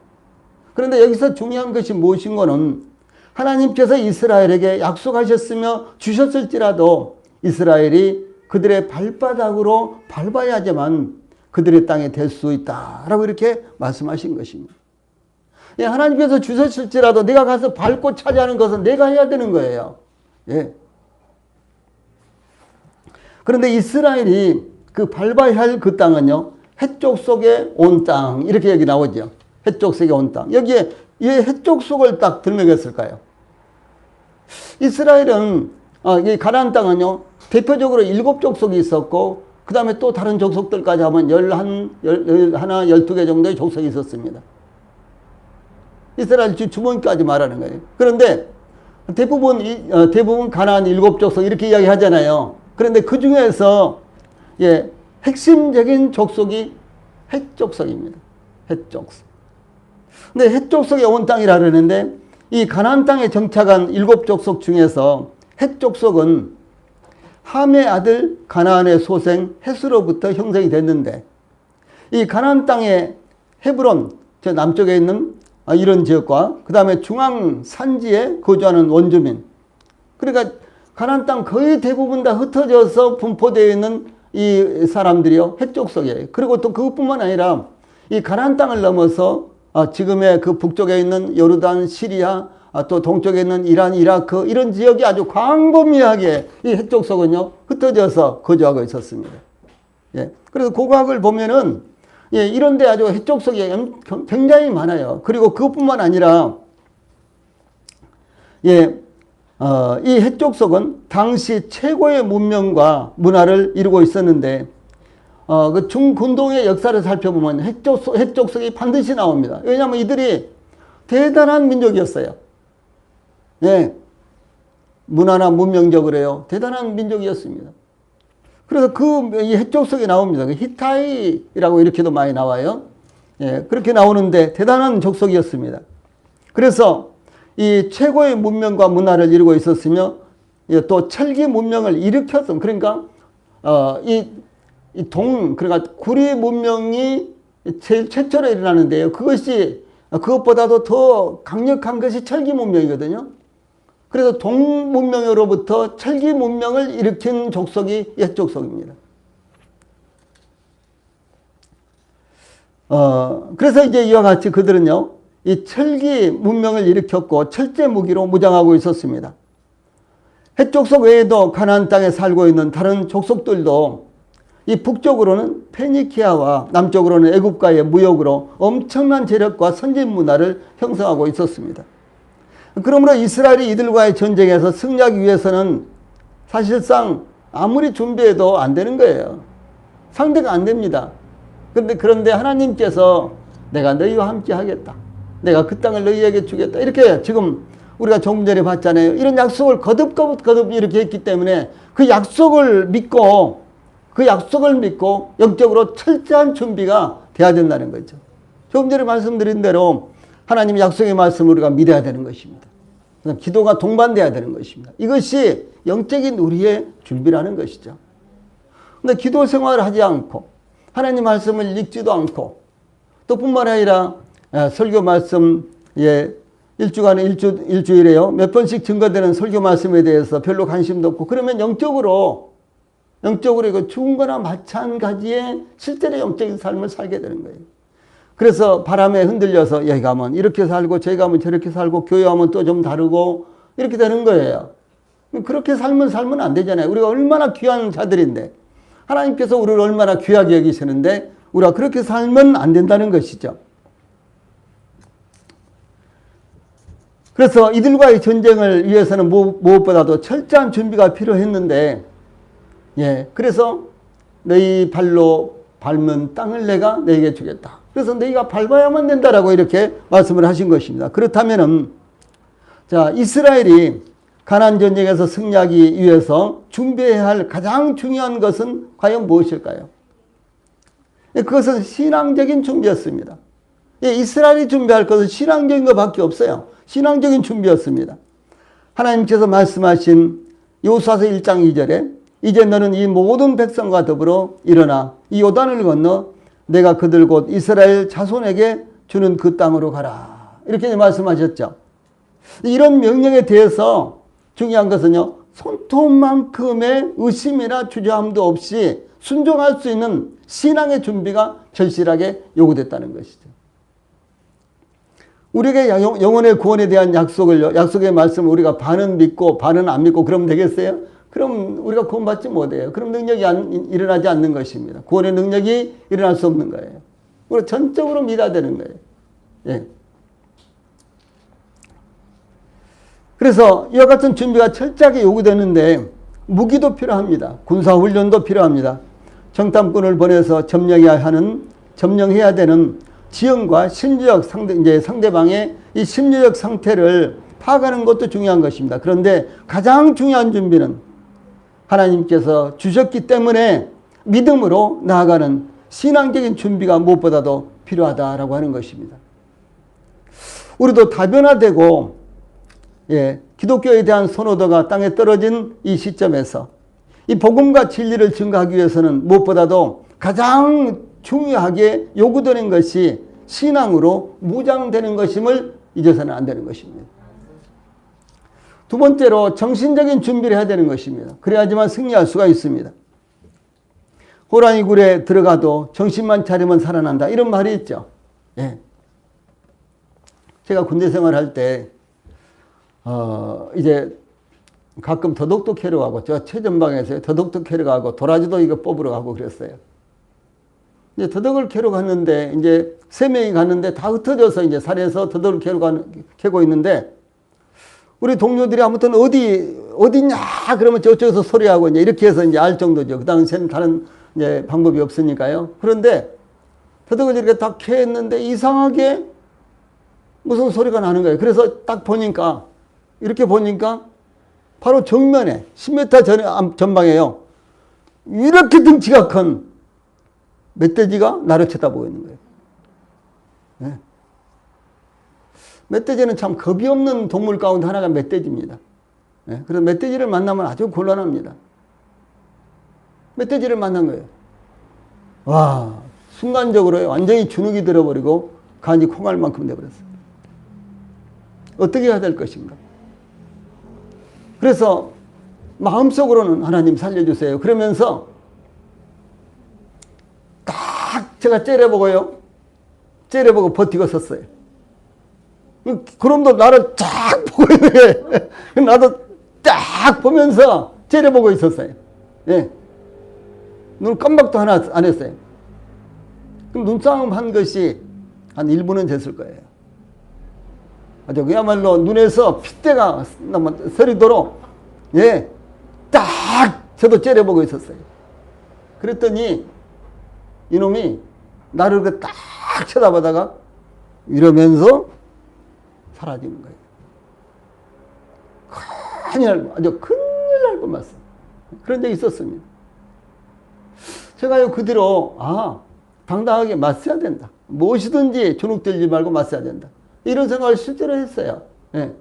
Speaker 1: 그런데 여기서 중요한 것이 무엇인가는 하나님께서 이스라엘에게 약속하셨으며 주셨을지라도 이스라엘이 그들의 발바닥으로 밟아야지만 그들의 땅에 될 수 있다라고 이렇게 말씀하신 것입니다. 예, 하나님께서 주셨을지라도 내가 가서 밟고 차지하는 것은 내가 해야 되는 거예요. 예. 그런데 이스라엘이 그 밟아야 할 그 땅은요, 해쪽 속에 온 땅, 이렇게 여기 나오죠. 해쪽 속에 온 땅. 여기에 왜 해쪽 속을 딱 들먹였을까요? 이스라엘은, 이 가나안 땅은요, 대표적으로 7족속이 있었고, 그 다음에 또 다른 족속들까지 하면 12개 정도의 족속이 있었습니다. 이스라엘 주머니까지 말하는 거예요. 그런데 대부분 가나안 7족속 이렇게 이야기하잖아요. 그런데 그 중에서, 예, 핵심적인 족속이 헷족속입니다. 헷족속. 근데 헷족속에 온 땅이라 그러는데 이 가나안 땅에 정착한 7족속 중에서 헷족속은 함의 아들 가나안의 소생 헷으로부터 형성이 됐는데 이 가나안 땅의 헤브론, 저 남쪽에 있는 이런 지역과 그 다음에 중앙 산지에 거주하는 원주민, 그러니까 가나안 땅 거의 대부분 다 흩어져서 분포되어 있는 이 사람들이요, 헷족속이에요. 그리고 또 그것뿐만 아니라 이 가나안 땅을 넘어서 지금의 그 북쪽에 있는 요르단, 시리아, 또 동쪽에 있는 이란, 이라크 이런 지역이 아주 광범위하게 이 헷족속은요 흩어져서 거주하고 있었습니다. 예. 그래서 고각을 보면은 예, 이런데 아주 헷족속이 굉장히 많아요. 그리고 그것뿐만 아니라 예, 이 헷족속은 당시 최고의 문명과 문화를 이루고 있었는데 그 중근동의 역사를 살펴보면 헷족속이 반드시 나옵니다. 왜냐하면 이들이 대단한 민족이었어요. 예, 문화나 문명적으로요 대단한 민족이었습니다. 그래서 이 헷족속이 나옵니다. 히타이라고 이렇게도 많이 나와요. 예, 그렇게 나오는데 대단한 족속이었습니다. 그래서 이 최고의 문명과 문화를 이루고 있었으며 또 철기 문명을 일으켰던, 그러니까 그러니까 구리 문명이 제일 최초로 일어나는데요. 그것보다도 더 강력한 것이 철기 문명이거든요. 그래서 동문명으로부터 철기 문명을 일으킨 족속이 헷족속입니다. 그래서 이제 이와 같이 그들은요, 이 철기 문명을 일으켰고 철제 무기로 무장하고 있었습니다. 헷족속 외에도 가나안 땅에 살고 있는 다른 족속들도 이 북쪽으로는 페니키아와 남쪽으로는 애굽과의 무역으로 엄청난 재력과 선진 문화를 형성하고 있었습니다. 그러므로 이스라엘이 이들과의 전쟁에서 승리하기 위해서는 사실상 아무리 준비해도 안 되는 거예요. 상대가 안 됩니다. 그런데 하나님께서 내가 너희와 함께 하겠다, 내가 그 땅을 너희에게 주겠다, 이렇게 지금 우리가 조금 전에 봤잖아요. 이런 약속을 거듭 이렇게 했기 때문에 그 약속을 믿고 영적으로 철저한 준비가 돼야 된다는 거죠. 조금 전에 말씀드린 대로 하나님 약속의 말씀을 우리가 믿어야 되는 것입니다. 기도가 동반돼야 되는 것입니다. 이것이 영적인 우리의 준비라는 것이죠. 근데 기도 생활을 하지 않고 하나님 말씀을 읽지도 않고 또 뿐만 아니라 설교 말씀, 일주간에 일주일에요 몇 번씩 증거되는 설교 말씀에 대해서 별로 관심도 없고, 그러면 영적으로 이거 죽은 거나 마찬가지의 실제의 영적인 삶을 살게 되는 거예요. 그래서 바람에 흔들려서 여기 가면 이렇게 살고 저기 가면 저렇게 살고 교회 가면 또 좀 다르고 이렇게 되는 거예요. 그렇게 살면 안 되잖아요. 우리가 얼마나 귀한 자들인데, 하나님께서 우리를 얼마나 귀하게 여기시는데 우리가 그렇게 살면 안 된다는 것이죠. 그래서 이들과의 전쟁을 위해서는 무엇보다도 철저한 준비가 필요했는데, 그래서 너희 발로 밟는 땅을 내가 너에게 주겠다. 그래서 너희가 밟아야만 된다라고 이렇게 말씀을 하신 것입니다. 그렇다면은, 이스라엘이 가나안 전쟁에서 승리하기 위해서 준비해야 할 가장 중요한 것은 과연 무엇일까요? 그것은 신앙적인 준비였습니다. 이스라엘이 준비할 것은 신앙적인 것밖에 없어요. 신앙적인 준비였습니다. 하나님께서 말씀하신 여호수아서 1장 2절에 이제 너는 이 모든 백성과 더불어 일어나 이 요단을 건너 내가 그들 곧 이스라엘 자손에게 주는 그 땅으로 가라. 이렇게 말씀하셨죠. 이런 명령에 대해서 중요한 것은요, 손톱만큼의 의심이나 주저함도 없이 순종할 수 있는 신앙의 준비가 절실하게 요구됐다는 것이죠. 우리에게 영혼의 구원에 대한 약속의 말씀을 우리가 반은 믿고 반은 안 믿고 그러면 되겠어요? 그럼 우리가 구원받지 못해요. 그럼 능력이 일어나지 않는 것입니다. 구원의 능력이 일어날 수 없는 거예요. 우리가 전적으로 믿어야 되는 거예요. 예. 그래서 이와 같은 준비가 철저하게 요구되는데 무기도 필요합니다. 군사훈련도 필요합니다. 정탐꾼을 보내서 점령해야 되는 지형과 심리적 상대방의 이 심리적 상태를 파악하는 것도 중요한 것입니다. 그런데 가장 중요한 준비는 하나님께서 주셨기 때문에 믿음으로 나아가는 신앙적인 준비가 무엇보다도 필요하다라고 하는 것입니다. 우리도 다변화되고 기독교에 대한 선호도가 땅에 떨어진 이 시점에서 이 복음과 진리를 증거하기 위해서는 무엇보다도 가장 중요하게 요구되는 것이 신앙으로 무장되는 것임을 잊어서는 안 되는 것입니다. 두 번째로 정신적인 준비를 해야 되는 것입니다. 그래야지만 승리할 수가 있습니다. 호랑이 굴에 들어가도 정신만 차리면 살아난다. 이런 말이 있죠. 예. 제가 군대 생활할 때 이제 가끔 더덕도 캐러 가고 저 최전방에서 더덕도 캐러 가고 도라지도 이거 뽑으러 가고 그랬어요. 이제 더덕을 캐러 갔는데 이제 3명이 갔는데 다 흩어져서 이제 산에서 더덕을 캐고 있는데 우리 동료들이 아무튼 어디냐 그러면 저쪽에서 소리하고 이제 이렇게 해서 이제 알 정도죠. 그 당시에는 다른 이제 방법이 없으니까요. 그런데 더덕을 이렇게 딱 캐했는데 이상하게 무슨 소리가 나는 거예요. 그래서 딱 보니까 이렇게 보니까 바로 정면에 10m 전방에요. 이렇게 등치가 큰 멧돼지가 나를 쳐다보고 있는 거예요. 네. 멧돼지는 참 겁이 없는 동물 가운데 하나가 멧돼지입니다. 네. 그래서 멧돼지를 만나면 아주 곤란합니다. 멧돼지를 만난 거예요. 와, 순간적으로 완전히 주눅이 들어버리고 간이 콩알 만큼 돼버렸어요. 어떻게 해야 될 것인가? 그래서 마음속으로는 하나님 살려주세요. 그러면서 딱 제가 째려보고 버티고 섰어요. 그럼도 나를 쫙 보고 있는 거예요. 나도 딱 보면서 째려보고 있었어요. 예. 눈 깜박도 하나 안 했어요. 그럼 눈싸움 한 것이 한 1분은 됐을 거예요. 아주 그야말로 눈에서 핏대가 서리도록 딱 저도 째려보고 있었어요. 그랬더니 이놈이 나를 딱 쳐다보다가 이러면서 사라지는 거예요. 아주 큰일 날 뻔했어요. 그런 적이 있었습니다. 제가요 그 뒤로 당당하게 맞서야 된다. 무엇이든지 주눅들지 말고 맞서야 된다. 이런 생각을 실제로 했어요. 예.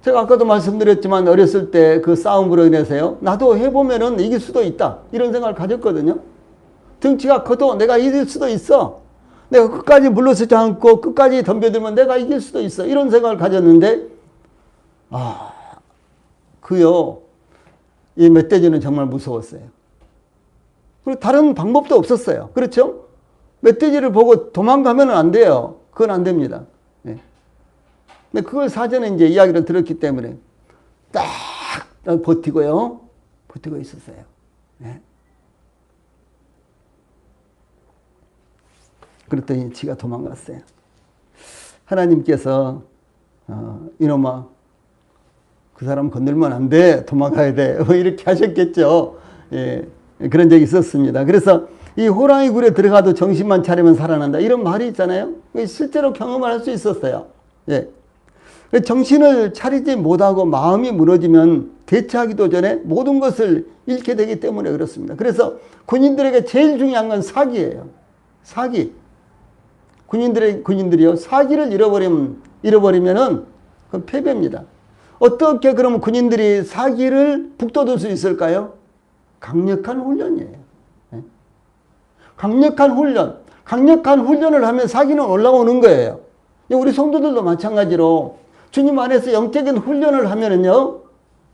Speaker 1: 제가 아까도 말씀드렸지만 어렸을 때 그 싸움으로 인해서요. 나도 해보면은 이길 수도 있다. 이런 생각을 가졌거든요. 등치가 커도 내가 이길 수도 있어. 내가 끝까지 물러서지 않고 끝까지 덤벼들면 내가 이길 수도 있어. 이런 생각을 가졌는데 이 멧돼지는 정말 무서웠어요. 그리고 다른 방법도 없었어요. 그렇죠? 멧돼지를 보고 도망가면 안 돼요. 그건 안 됩니다. 네. 근데 그걸 사전에 이제 이야기를 들었기 때문에 딱 버티고 있었어요. 네. 그랬더니 지가 도망갔어요. 하나님께서 이놈아 그 사람 건들면 안 돼. 도망가야 돼. 이렇게 하셨겠죠. 예, 그런 적이 있었습니다. 그래서 이 호랑이 굴에 들어가도 정신만 차리면 살아난다. 이런 말이 있잖아요. 실제로 경험을 할 수 있었어요. 예. 정신을 차리지 못하고 마음이 무너지면 대처하기도 전에 모든 것을 잃게 되기 때문에 그렇습니다. 그래서 군인들에게 제일 중요한 건 사기예요. 사기. 군인들이요, 사기를 잃어버리면은 그건 패배입니다. 어떻게 그러면 군인들이 사기를 북돋을 수 있을까요? 강력한 훈련이에요. 네? 강력한 훈련을 하면 사기는 올라오는 거예요. 우리 성도들도 마찬가지로 주님 안에서 영적인 훈련을 하면은요,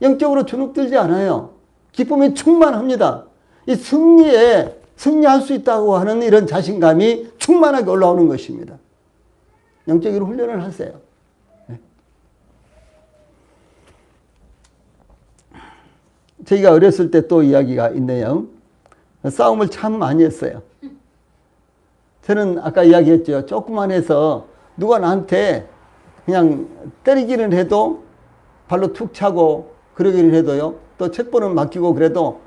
Speaker 1: 영적으로 주눅들지 않아요. 기쁨이 충만합니다. 이 승리할 수 있다고 하는 이런 자신감이 충만하게 올라오는 것입니다. 영적으로 훈련을 하세요. 네. 저희가 어렸을 때 또 이야기가 있네요. 싸움을 참 많이 했어요. 저는 아까 이야기했죠. 조금만 해서 누가 나한테 그냥 때리기는 해도 발로 툭 차고 그러기는 해도요. 또 책보는 맡기고 그래도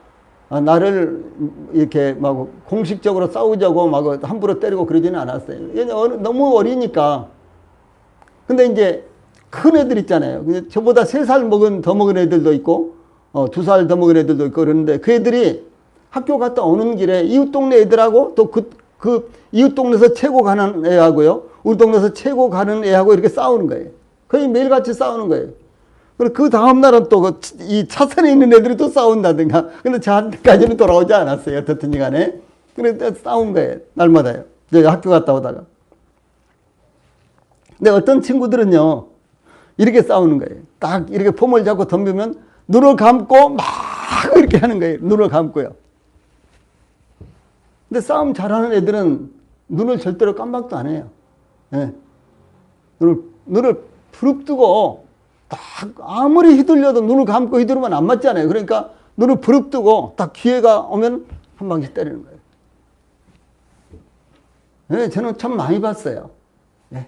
Speaker 1: 나를 이렇게 막 공식적으로 싸우자고 막 함부로 때리고 그러지는 않았어요. 너무 어리니까. 근데 이제 큰 애들 있잖아요. 저보다 3살 더 먹은 애들도 있고 2살 더 먹은 애들도 있고 그러는데 그 애들이 학교 갔다 오는 길에 이웃 동네 애들하고 또 그 이웃 동네에서 최고 가는 애하고요, 우리 동네에서 최고 가는 애하고 이렇게 싸우는 거예요. 거의 매일같이 싸우는 거예요. 그리고 그 다음날은 또 이 차선에 있는 애들이 또 싸운다든가. 근데 저한테까지는 돌아오지 않았어요. 어떻든지 간에. 그래서 싸운 거예요. 날마다요. 학교 갔다 오다가. 근데 어떤 친구들은요, 이렇게 싸우는 거예요. 딱 이렇게 폼을 잡고 덤비면 눈을 감고 막 이렇게 하는 거예요. 눈을 감고요. 근데 싸움 잘하는 애들은 눈을 절대로 깜박도 안 해요. 네. 눈을 부릅뜨고 딱 아무리 휘둘려도 눈을 감고 휘두르면 안 맞잖아요. 그러니까 눈을 부릅뜨고 딱 기회가 오면 한 방씩 때리는 거예요. 네, 저는 참 많이 봤어요. 네.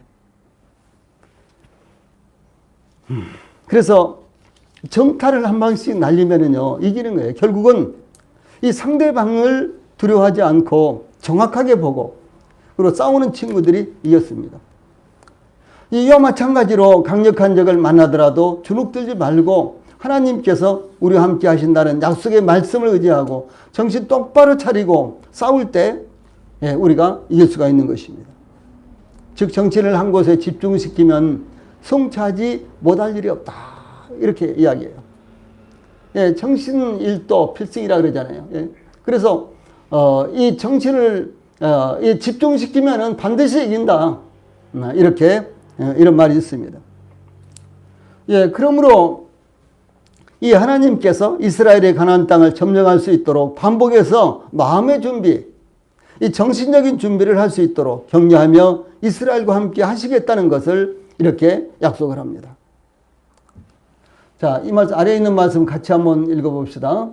Speaker 1: 그래서 정타를 한 방씩 날리면은요, 이기는 거예요. 결국은 이 상대방을 두려워하지 않고 정확하게 보고 그리고 싸우는 친구들이 이겼습니다. 이와 마찬가지로 강력한 적을 만나더라도 주눅들지 말고 하나님께서 우리와 함께 하신다는 약속의 말씀을 의지하고 정신 똑바로 차리고 싸울 때 우리가 이길 수가 있는 것입니다. 즉 정신을 한 곳에 집중시키면 성취하지 못할 일이 없다. 이렇게 이야기해요. 정신일도 필승이라 그러잖아요. 그래서 이 정신을 집중시키면은 반드시 이긴다. 이렇게 이런 말이 있습니다. 그러므로 이 하나님께서 이스라엘의 가나안 땅을 점령할 수 있도록 반복해서 마음의 준비, 이 정신적인 준비를 할 수 있도록 격려하며 이스라엘과 함께 하시겠다는 것을 이렇게 약속을 합니다. 자, 이 말씀, 아래에 있는 말씀 같이 한번 읽어봅시다.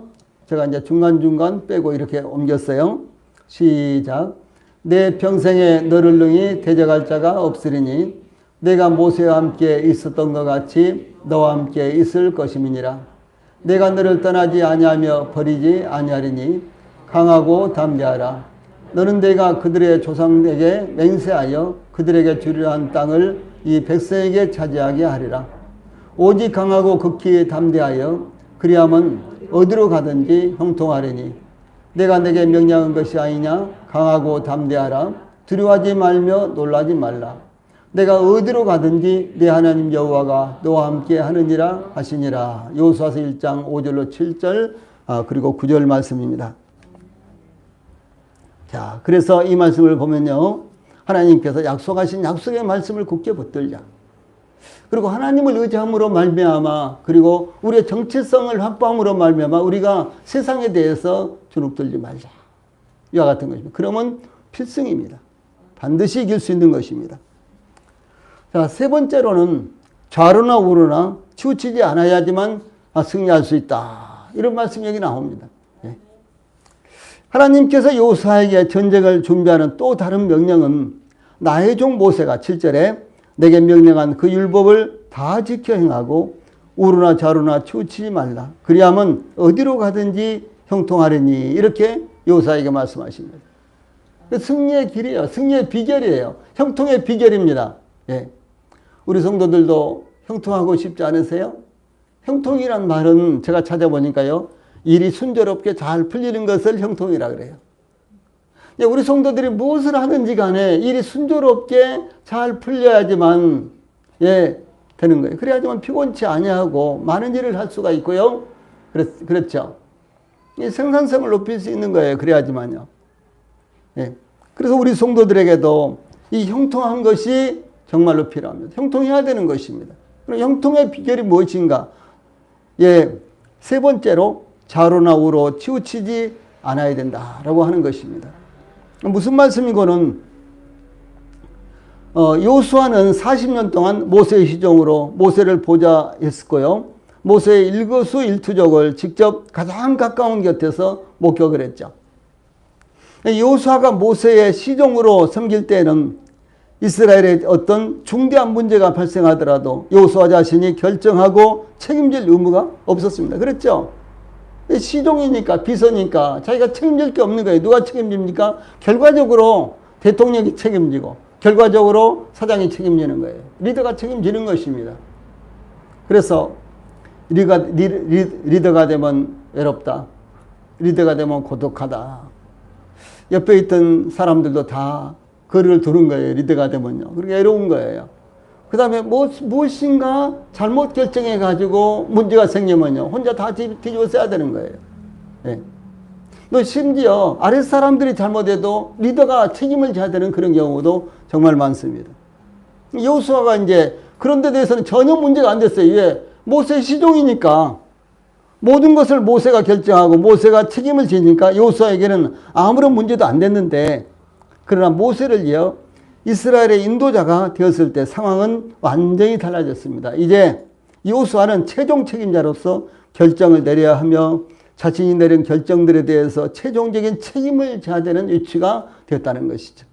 Speaker 1: 제가 이제 중간중간 빼고 이렇게 옮겼어요. 시작. 내 평생에 너를 능히 대적할 자가 없으리니 내가 모세와 함께 있었던 것 같이 너와 함께 있을 것임이니라. 내가 너를 떠나지 아니하며 버리지 아니하리니 강하고 담대하라. 너는 내가 그들의 조상에게 맹세하여 그들에게 주리라 한 땅을 이 백성에게 차지하게 하리라. 오직 강하고 극히 담대하여 그리하면 어디로 가든지 형통하리니 내가 내게 명령한 것이 아니냐. 강하고 담대하라. 두려워하지 말며 놀라지 말라. 내가 어디로 가든지 내 하나님 여호와가 너와 함께 하느니라 하시니라. 여호수아서 1장 5절로 7절 그리고 9절 말씀입니다. 자, 그래서 이 말씀을 보면요, 하나님께서 약속하신 약속의 말씀을 굳게 붙들자. 그리고 하나님을 의지함으로 말미암아 그리고 우리의 정체성을 확보함으로 말미암아 우리가 세상에 대해서 주눅들지 말자. 이와 같은 것입니다. 그러면 필승입니다. 반드시 이길 수 있는 것입니다. 자, 세 번째로는 좌로나 우로나 치우치지 않아야지만 승리할 수 있다. 이런 말씀이 여기 나옵니다. 하나님께서 여호수아에게 전쟁을 준비하는 또 다른 명령은 나의 종 모세가 7절에 내게 명령한 그 율법을 다 지켜 행하고 우로나 좌로나 치우치지 말라. 그리하면 어디로 가든지 형통하리니. 이렇게 여호수아에게 말씀하십니다. 승리의 길이에요. 승리의 비결이에요. 형통의 비결입니다. 우리 성도들도 형통하고 싶지 않으세요? 형통이란 말은 제가 찾아보니까요, 일이 순조롭게 잘 풀리는 것을 형통이라 그래요. 우리 성도들이 무엇을 하든지 간에 일이 순조롭게 잘 풀려야지만 되는 거예요. 그래야지만 피곤치 아니하고 많은 일을 할 수가 있고요. 그렇죠. 이 생산성을 높일 수 있는 거예요. 그래야지만요. 그래서 우리 성도들에게도 이 형통한 것이 정말로 필요합니다. 형통해야 되는 것입니다. 그럼 형통의 비결이 무엇인가? 세 번째로 좌로나 우로 치우치지 않아야 된다라고 하는 것입니다. 무슨 말씀이고는 여호수아는 40년 동안 모세의 시종으로 모세를 보좌했었고요. 모세의 일거수일투족을 직접 가장 가까운 곁에서 목격을 했죠. 여호수아가 모세의 시종으로 섬길 때에는 이스라엘에 어떤 중대한 문제가 발생하더라도 여호수아 자신이 결정하고 책임질 의무가 없었습니다. 그렇죠? 시종이니까, 비서니까 자기가 책임질 게 없는 거예요. 누가 책임집니까? 결과적으로 대통령이 책임지고 결과적으로 사장이 책임지는 거예요. 리더가 책임지는 것입니다. 그래서 리더가 되면 외롭다. 리더가 되면 고독하다. 옆에 있던 사람들도 다 거리를 두는 거예요. 리더가 되면요. 그렇게 외로운 거예요. 그 다음에 무엇인가 잘못 결정해가지고 문제가 생기면요. 혼자 다 뒤집어 써야 되는 거예요. 또 심지어 아랫사람들이 잘못해도 리더가 책임을 져야 되는 그런 경우도 정말 많습니다. 여호수아가 이제 그런 데 대해서는 전혀 문제가 안 됐어요. 왜? 모세 시종이니까 모든 것을 모세가 결정하고 모세가 책임을 지니까 여호수아에게는 아무런 문제도 안 됐는데, 그러나 모세를 이어 이스라엘의 인도자가 되었을 때 상황은 완전히 달라졌습니다. 이제 여호수아는 최종 책임자로서 결정을 내려야 하며 자신이 내린 결정들에 대해서 최종적인 책임을 져야 되는 위치가 되었다는 것이죠.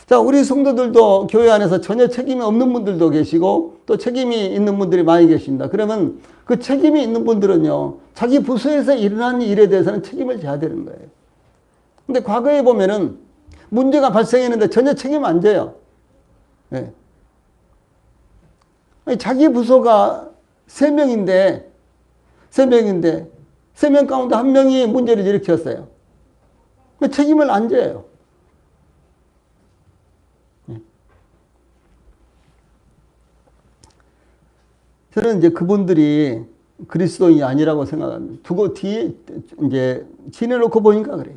Speaker 1: 자, 우리 성도들도 교회 안에서 전혀 책임이 없는 분들도 계시고 또 책임이 있는 분들이 많이 계십니다. 그러면 그 책임이 있는 분들은요, 자기 부서에서 일어난 일에 대해서는 책임을 져야 되는 거예요. 근데 과거에 보면은 문제가 발생했는데 전혀 책임 안 져요. 아니, 자기 부서가 3명인데 3명 가운데 1명이 문제를 일으켰어요. 책임을 안 져요. 저는 이제 그분들이 그리스도인이 아니라고 생각합니다. 두고 뒤에 이제 지내놓고 보니까 그래요.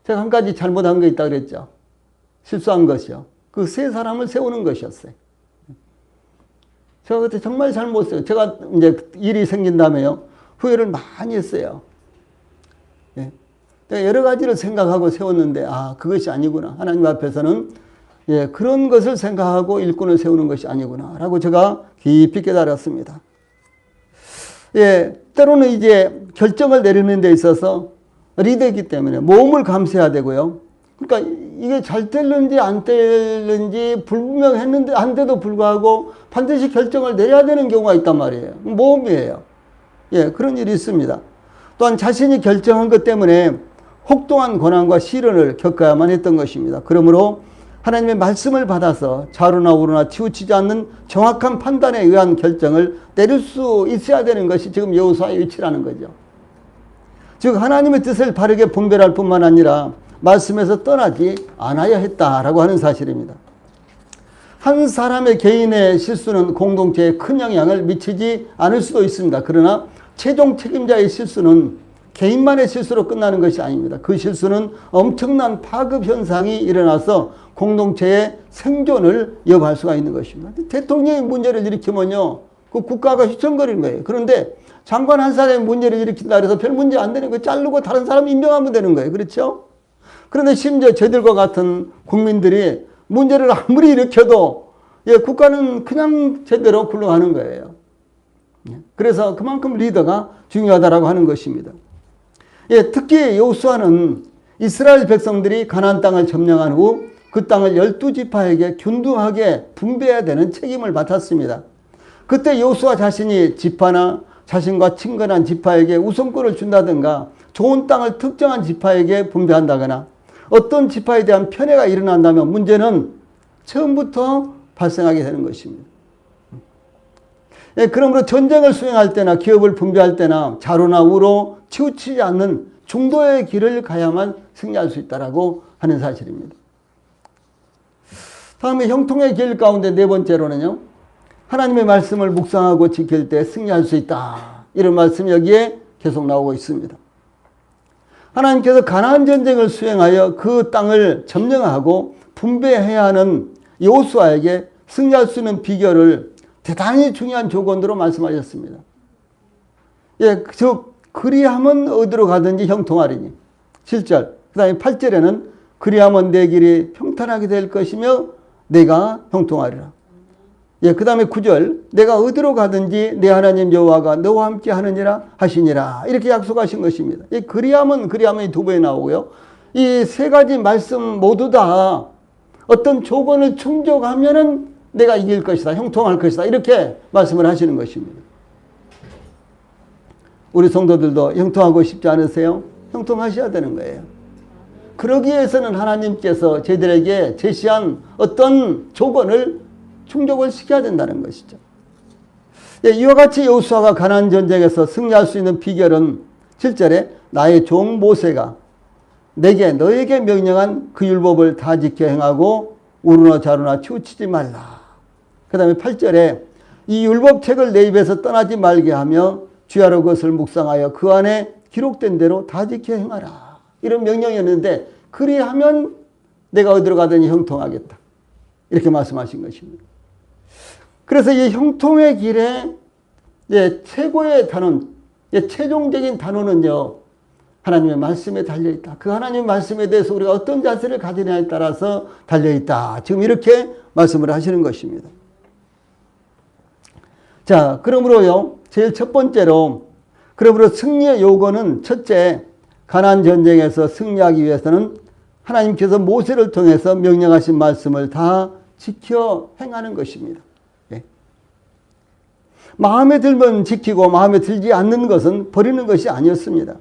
Speaker 1: 제가 한 가지 잘못한 거 있다 그랬죠. 실수한 것이요. 그 3사람을 세우는 것이었어요. 제가 그때 정말 잘못했어요. 제가 이제 일이 생긴 다음에요, 후회를 많이 했어요. 내가 여러 가지를 생각하고 세웠는데, 그것이 아니구나. 하나님 앞에서는 그런 것을 생각하고 일꾼을 세우는 것이 아니구나 라고 제가 깊이 깨달았습니다. 때로는 이제 결정을 내리는 데 있어서 리더이기 때문에 모험을 감수해야 되고요. 그러니까 이게 잘 될는지 안 될는지 불분명했는데 한데도 불구하고 반드시 결정을 내려야 되는 경우가 있단 말이에요. 모험이에요. 그런 일이 있습니다. 또한 자신이 결정한 것 때문에 혹독한 고난과 시련을 겪어야만 했던 것입니다. 그러므로 하나님의 말씀을 받아서 좌로나 우로나 치우치지 않는 정확한 판단에 의한 결정을 내릴 수 있어야 되는 것이 지금 여호수아의 위치라는 거죠. 즉 하나님의 뜻을 바르게 분별할 뿐만 아니라 말씀에서 떠나지 않아야 했다라고 하는 사실입니다. 한 사람의 개인의 실수는 공동체에 큰 영향을 미치지 않을 수도 있습니다. 그러나 최종 책임자의 실수는 개인만의 실수로 끝나는 것이 아닙니다. 그 실수는 엄청난 파급 현상이 일어나서 공동체의 생존을 위협할 수가 있는 것입니다. 대통령이 문제를 일으키면요, 그 국가가 휘청거리는 거예요. 그런데 장관 한 사람이 문제를 일으킨다 그래서 별 문제 안 되는 거예요. 자르고 다른 사람 임명하면 되는 거예요. 그렇죠? 그런데 심지어 저들과 같은 국민들이 문제를 아무리 일으켜도 국가는 그냥 제대로 굴러가는 거예요. 그래서 그만큼 리더가 중요하다라고 하는 것입니다. 특히 여호수아는 이스라엘 백성들이 가나안 땅을 점령한 후 그 땅을 12지파에게 균등하게 분배해야 되는 책임을 맡았습니다. 그때 여호수아 자신이 지파나 자신과 친근한 지파에게 우선권을 준다든가 좋은 땅을 특정한 지파에게 분배한다거나 어떤 지파에 대한 편애가 일어난다면 문제는 처음부터 발생하게 되는 것입니다. 예, 그러므로 전쟁을 수행할 때나 기업을 분배할 때나 좌로나 우로 치우치지 않는 중도의 길을 가야만 승리할 수 있다라고 하는 사실입니다. 다음에 형통의 길 가운데 네 번째로는요, 하나님의 말씀을 묵상하고 지킬 때 승리할 수 있다. 이런 말씀이 여기에 계속 나오고 있습니다. 하나님께서 가나안 전쟁을 수행하여 그 땅을 점령하고 분배해야 하는 여호수아에게 승리할 수 있는 비결을 대단히 중요한 조건으로 말씀하셨습니다. 예, 즉 그리하면 어디로 가든지 형통하리니. 7절. 그 다음에 8절에는 그리하면 내 길이 평탄하게 될 것이며 내가 형통하리라. 예, 그 다음에 9절. 내가 어디로 가든지 내 하나님 여호와가 너와 함께 하느니라 하시니라. 이렇게 약속하신 것입니다. 이 그리하면이 두 번에 나오고요. 이 세 가지 말씀 모두 다 어떤 조건을 충족하면은 내가 이길 것이다. 형통할 것이다. 이렇게 말씀을 하시는 것입니다. 우리 성도들도 형통하고 싶지 않으세요? 형통하셔야 되는 거예요. 그러기 위해서는 하나님께서 저희들에게 제시한 어떤 조건을 충족을 시켜야 된다는 것이죠. 예, 이와 같이 여호수아가 가나안 전쟁에서 승리할 수 있는 비결은 7절에 나의 종 모세가 내게 너에게 명령한 그 율법을 다 지켜 행하고 우르나 좌루나 치우치지 말라. 그 다음에 8절에 이 율법책을 내 입에서 떠나지 말게 하며 주야로 그것을 묵상하여 그 안에 기록된 대로 다 지켜 행하라. 이런 명령이었는데 그리하면 내가 어디로 가든지 형통하겠다. 이렇게 말씀하신 것입니다. 그래서 이 형통의 길에 최고의 단원, 최종적인 단원은요, 하나님의 말씀에 달려있다. 그 하나님의 말씀에 대해서 우리가 어떤 자세를 가지냐에 따라서 달려있다. 지금 이렇게 말씀을 하시는 것입니다. 자, 그러므로요, 제일 첫 번째로, 그러므로 승리의 요건은 첫째, 가나안 전쟁에서 승리하기 위해서는 하나님께서 모세를 통해서 명령하신 말씀을 다 지켜 행하는 것입니다. 예. 마음에 들면 지키고 마음에 들지 않는 것은 버리는 것이 아니었습니다.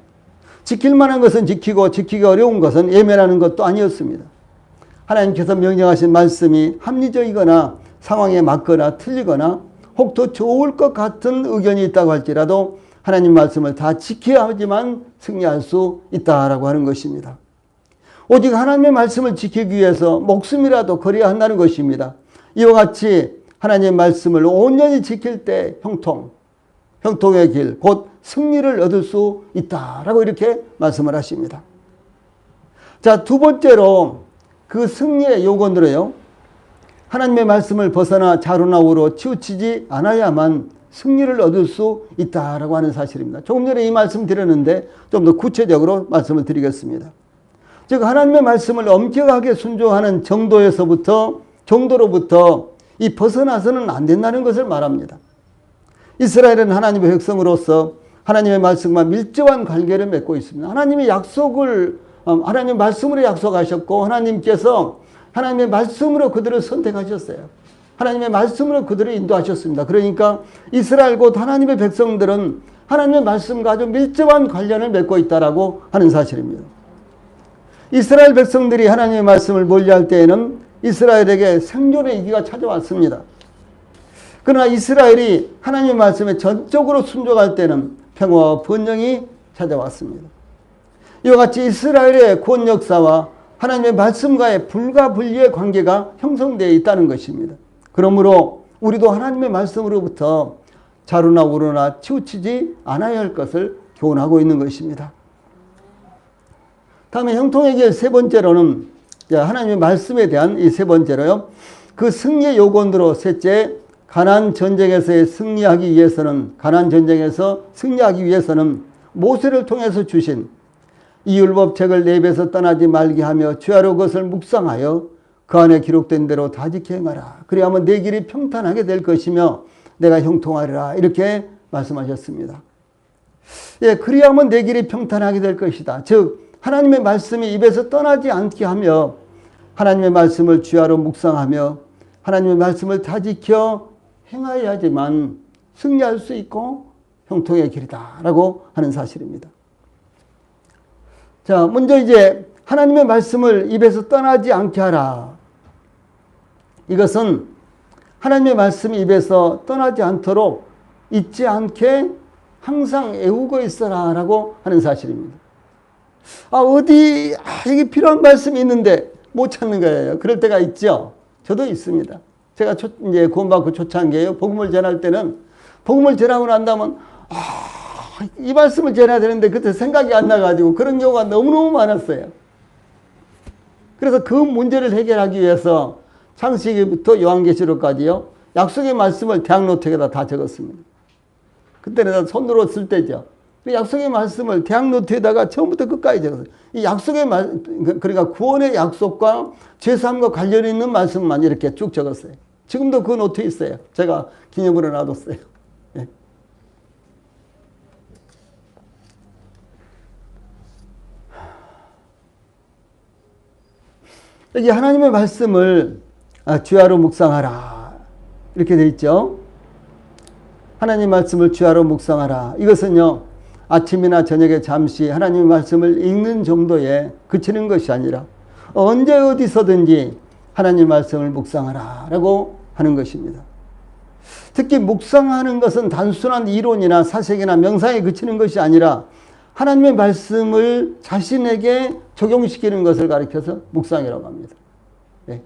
Speaker 1: 지킬 만한 것은 지키고 지키기 어려운 것은 예면하는 것도 아니었습니다. 하나님께서 명령하신 말씀이 합리적이거나 상황에 맞거나 틀리거나 혹 더 좋을 것 같은 의견이 있다고 할지라도 하나님 말씀을 다 지켜야 하지만 승리할 수 있다라고 하는 것입니다. 오직 하나님의 말씀을 지키기 위해서 목숨이라도 걸어야 한다는 것입니다. 이와 같이 하나님의 말씀을 온전히 지킬 때 형통의 길, 곧 승리를 얻을 수 있다라고 이렇게 말씀을 하십니다. 자, 두 번째로 그 승리의 요건으로요, 하나님의 말씀을 벗어나 좌로나 우로 치우치지 않아야만 승리를 얻을 수 있다라고 하는 사실입니다. 조금 전에 이 말씀 드렸는데 좀 더 구체적으로 말씀을 드리겠습니다. 즉 하나님의 말씀을 엄격하게 순종하는 정도로부터 이 벗어나서는 안 된다는 것을 말합니다. 이스라엘은 하나님의 백성으로서 하나님의 말씀과 밀접한 관계를 맺고 있습니다. 하나님의 약속을 하나님의 말씀으로 약속하셨고 하나님께서 하나님의 말씀으로 그들을 선택하셨어요. 하나님의 말씀으로 그들을 인도하셨습니다. 그러니까 이스라엘 곧 하나님의 백성들은 하나님의 말씀과 아주 밀접한 관련을 맺고 있다라고 하는 사실입니다. 이스라엘 백성들이 하나님의 말씀을 멀리할 때에는 이스라엘에게 생존의 위기가 찾아왔습니다. 그러나 이스라엘이 하나님의 말씀에 전적으로 순종할 때는 평화와 번영이 찾아왔습니다. 이와 같이 이스라엘의 구원 역사와 하나님의 말씀과의 불가분리의 관계가 형성되어 있다는 것입니다. 그러므로 우리도 하나님의 말씀으로부터 좌로나 우로나 치우치지 않아야 할 것을 교훈하고 있는 것입니다. 다음에 형통의 길 세 번째로는 하나님의 말씀에 대한 이 세 번째로요, 그 승리의 요건으로 셋째, 가나안 전쟁에서 승리하기 위해서는 모세를 통해서 주신 이 율법책을 내 입에서 떠나지 말게 하며 주야로 그것을 묵상하여 그 안에 기록된 대로 다 지켜 행하라. 그리하면 내 길이 평탄하게 될 것이며 내가 형통하리라. 이렇게 말씀하셨습니다. 예, 그리하면 내 길이 평탄하게 될 것이다. 즉 하나님의 말씀이 입에서 떠나지 않게 하며 하나님의 말씀을 주야로 묵상하며 하나님의 말씀을 다 지켜 행하여야지만 승리할 수 있고 형통의 길이다라고 하는 사실입니다. 자, 먼저 이제 하나님의 말씀을 입에서 떠나지 않게 하라. 이것은 하나님의 말씀이 입에서 떠나지 않도록 잊지 않게 항상 애우고 있어라 라고 하는 사실입니다. 여기 필요한 말씀이 있는데 못 찾는 거예요. 그럴 때가 있죠. 저도 있습니다. 제가 이제 구원받고 초창기에요. 복음을 전할 때는 복음을 전하고 난 다음은 이 말씀을 전해야 되는데 그때 생각이 안 나가지고 그런 경우가 너무너무 많았어요. 그래서 그 문제를 해결하기 위해서 창세기부터 요한계시록까지요. 약속의 말씀을 대학노트에다 다 적었습니다. 그때는 손으로 쓸 때죠. 약속의 말씀을 대학노트에다가 처음부터 끝까지 적었어요. 이 약속의 그러니까 구원의 약속과 죄사함과 관련 있는 말씀만 이렇게 쭉 적었어요. 지금도 그 노트에 있어요. 제가 기념으로 놔뒀어요. 예. 여기 하나님의 말씀을 주야로 묵상하라 이렇게 돼 있죠. 하나님 말씀을 주야로 묵상하라. 이것은요, 아침이나 저녁에 잠시 하나님의 말씀을 읽는 정도에 그치는 것이 아니라 언제 어디서든지 하나님 말씀을 묵상하라 라고 하는 것입니다. 특히 묵상하는 것은 단순한 이론이나 사색이나 명상에 그치는 것이 아니라 하나님의 말씀을 자신에게 적용시키는 것을 가리켜서 묵상이라고 합니다. 네.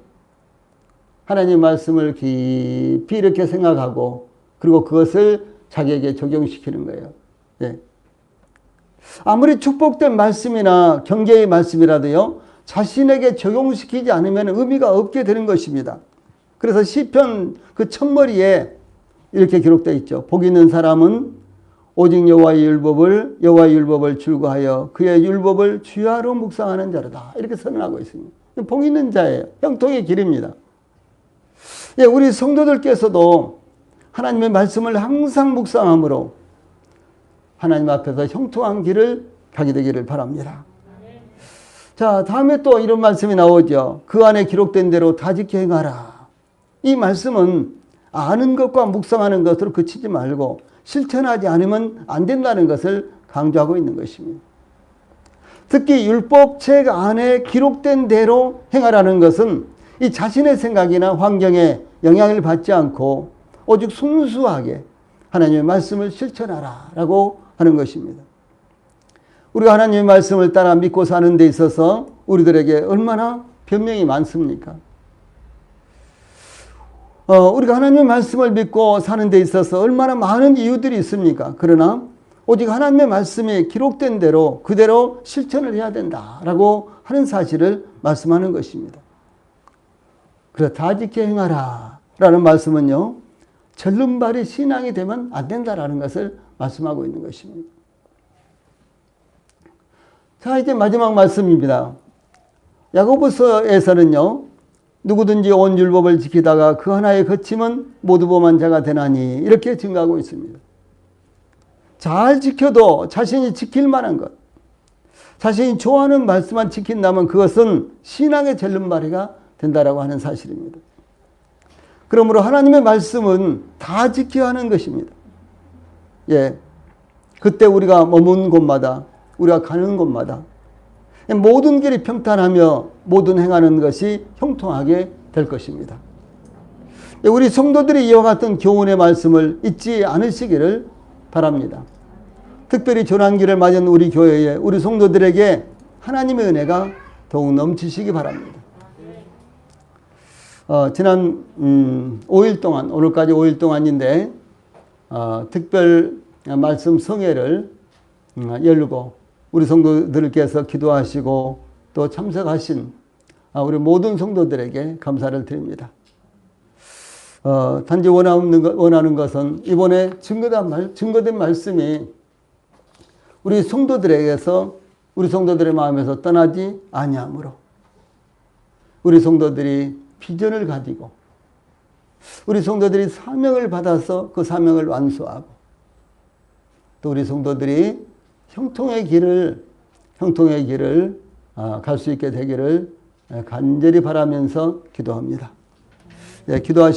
Speaker 1: 하나님의 말씀을 깊이 이렇게 생각하고 그리고 그것을 자기에게 적용시키는 거예요. 네. 아무리 축복된 말씀이나 경계의 말씀이라도요, 자신에게 적용시키지 않으면 의미가 없게 되는 것입니다. 그래서 시편 그 첫머리에 이렇게 기록되어 있죠. 복 있는 사람은 오직 여호와의 율법을 출구하여 그의 율법을 주야로 묵상하는 자로다. 이렇게 선언하고 있습니다. 복 있는 자예요. 형통의 길입니다. 예, 우리 성도들께서도 하나님의 말씀을 항상 묵상함으로 하나님 앞에서 형통한 길을 가게 되기를 바랍니다. 자, 다음에 또 이런 말씀이 나오죠. 그 안에 기록된 대로 다 지켜 행하라. 이 말씀은 아는 것과 묵상하는 것으로 그치지 말고 실천하지 않으면 안 된다는 것을 강조하고 있는 것입니다. 특히 율법책 안에 기록된 대로 행하라는 것은 이 자신의 생각이나 환경에 영향을 받지 않고 오직 순수하게 하나님의 말씀을 실천하라 라고 하는 것입니다. 우리가 하나님의 말씀을 따라 믿고 사는 데 있어서 우리들에게 얼마나 변명이 많습니까? 우리가 하나님의 말씀을 믿고 사는 데 있어서 얼마나 많은 이유들이 있습니까? 그러나 오직 하나님의 말씀이 기록된 대로 그대로 실천을 해야 된다라고 하는 사실을 말씀하는 것입니다. 그래서 다 지켜 행하라 라는 말씀은요, 절름발이 신앙이 되면 안 된다라는 것을 말씀하고 있는 것입니다. 자, 이제 마지막 말씀입니다. 야고보서에서는요, 누구든지 온 율법을 지키다가 그 하나에 거치면 모두 범한 자가 되나니 이렇게 증가하고 있습니다. 잘 지켜도 자신이 지킬 만한 것, 자신이 좋아하는 말씀만 지킨다면 그것은 신앙의 절름발이가 된다라고 하는 사실입니다. 그러므로 하나님의 말씀은 다 지켜야 하는 것입니다. 예, 그때 우리가 머문 곳마다, 우리가 가는 곳마다 모든 길이 평탄하며 모든 행하는 것이 형통하게 될 것입니다. 우리 성도들이 이와 같은 교훈의 말씀을 잊지 않으시기를 바랍니다. 특별히 조난기를 맞은 우리 교회에 우리 성도들에게 하나님의 은혜가 더욱 넘치시기 바랍니다. 지난 5일 동안, 오늘까지 5일 동안인데 특별 말씀 성회를 열고 우리 성도들께서 기도하시고 또 참석하신 우리 모든 성도들에게 감사를 드립니다. 단지 원하는 것은 이번에 증거된 말씀이 우리 성도들에게서 우리 성도들의 마음에서 떠나지 아니하므로 우리 성도들이 비전을 가지고 우리 성도들이 사명을 받아서 그 사명을 완수하고 또 우리 성도들이 형통의 길을 갈 수 있게 되기를 간절히 바라면서 기도합니다. 예, 기도하시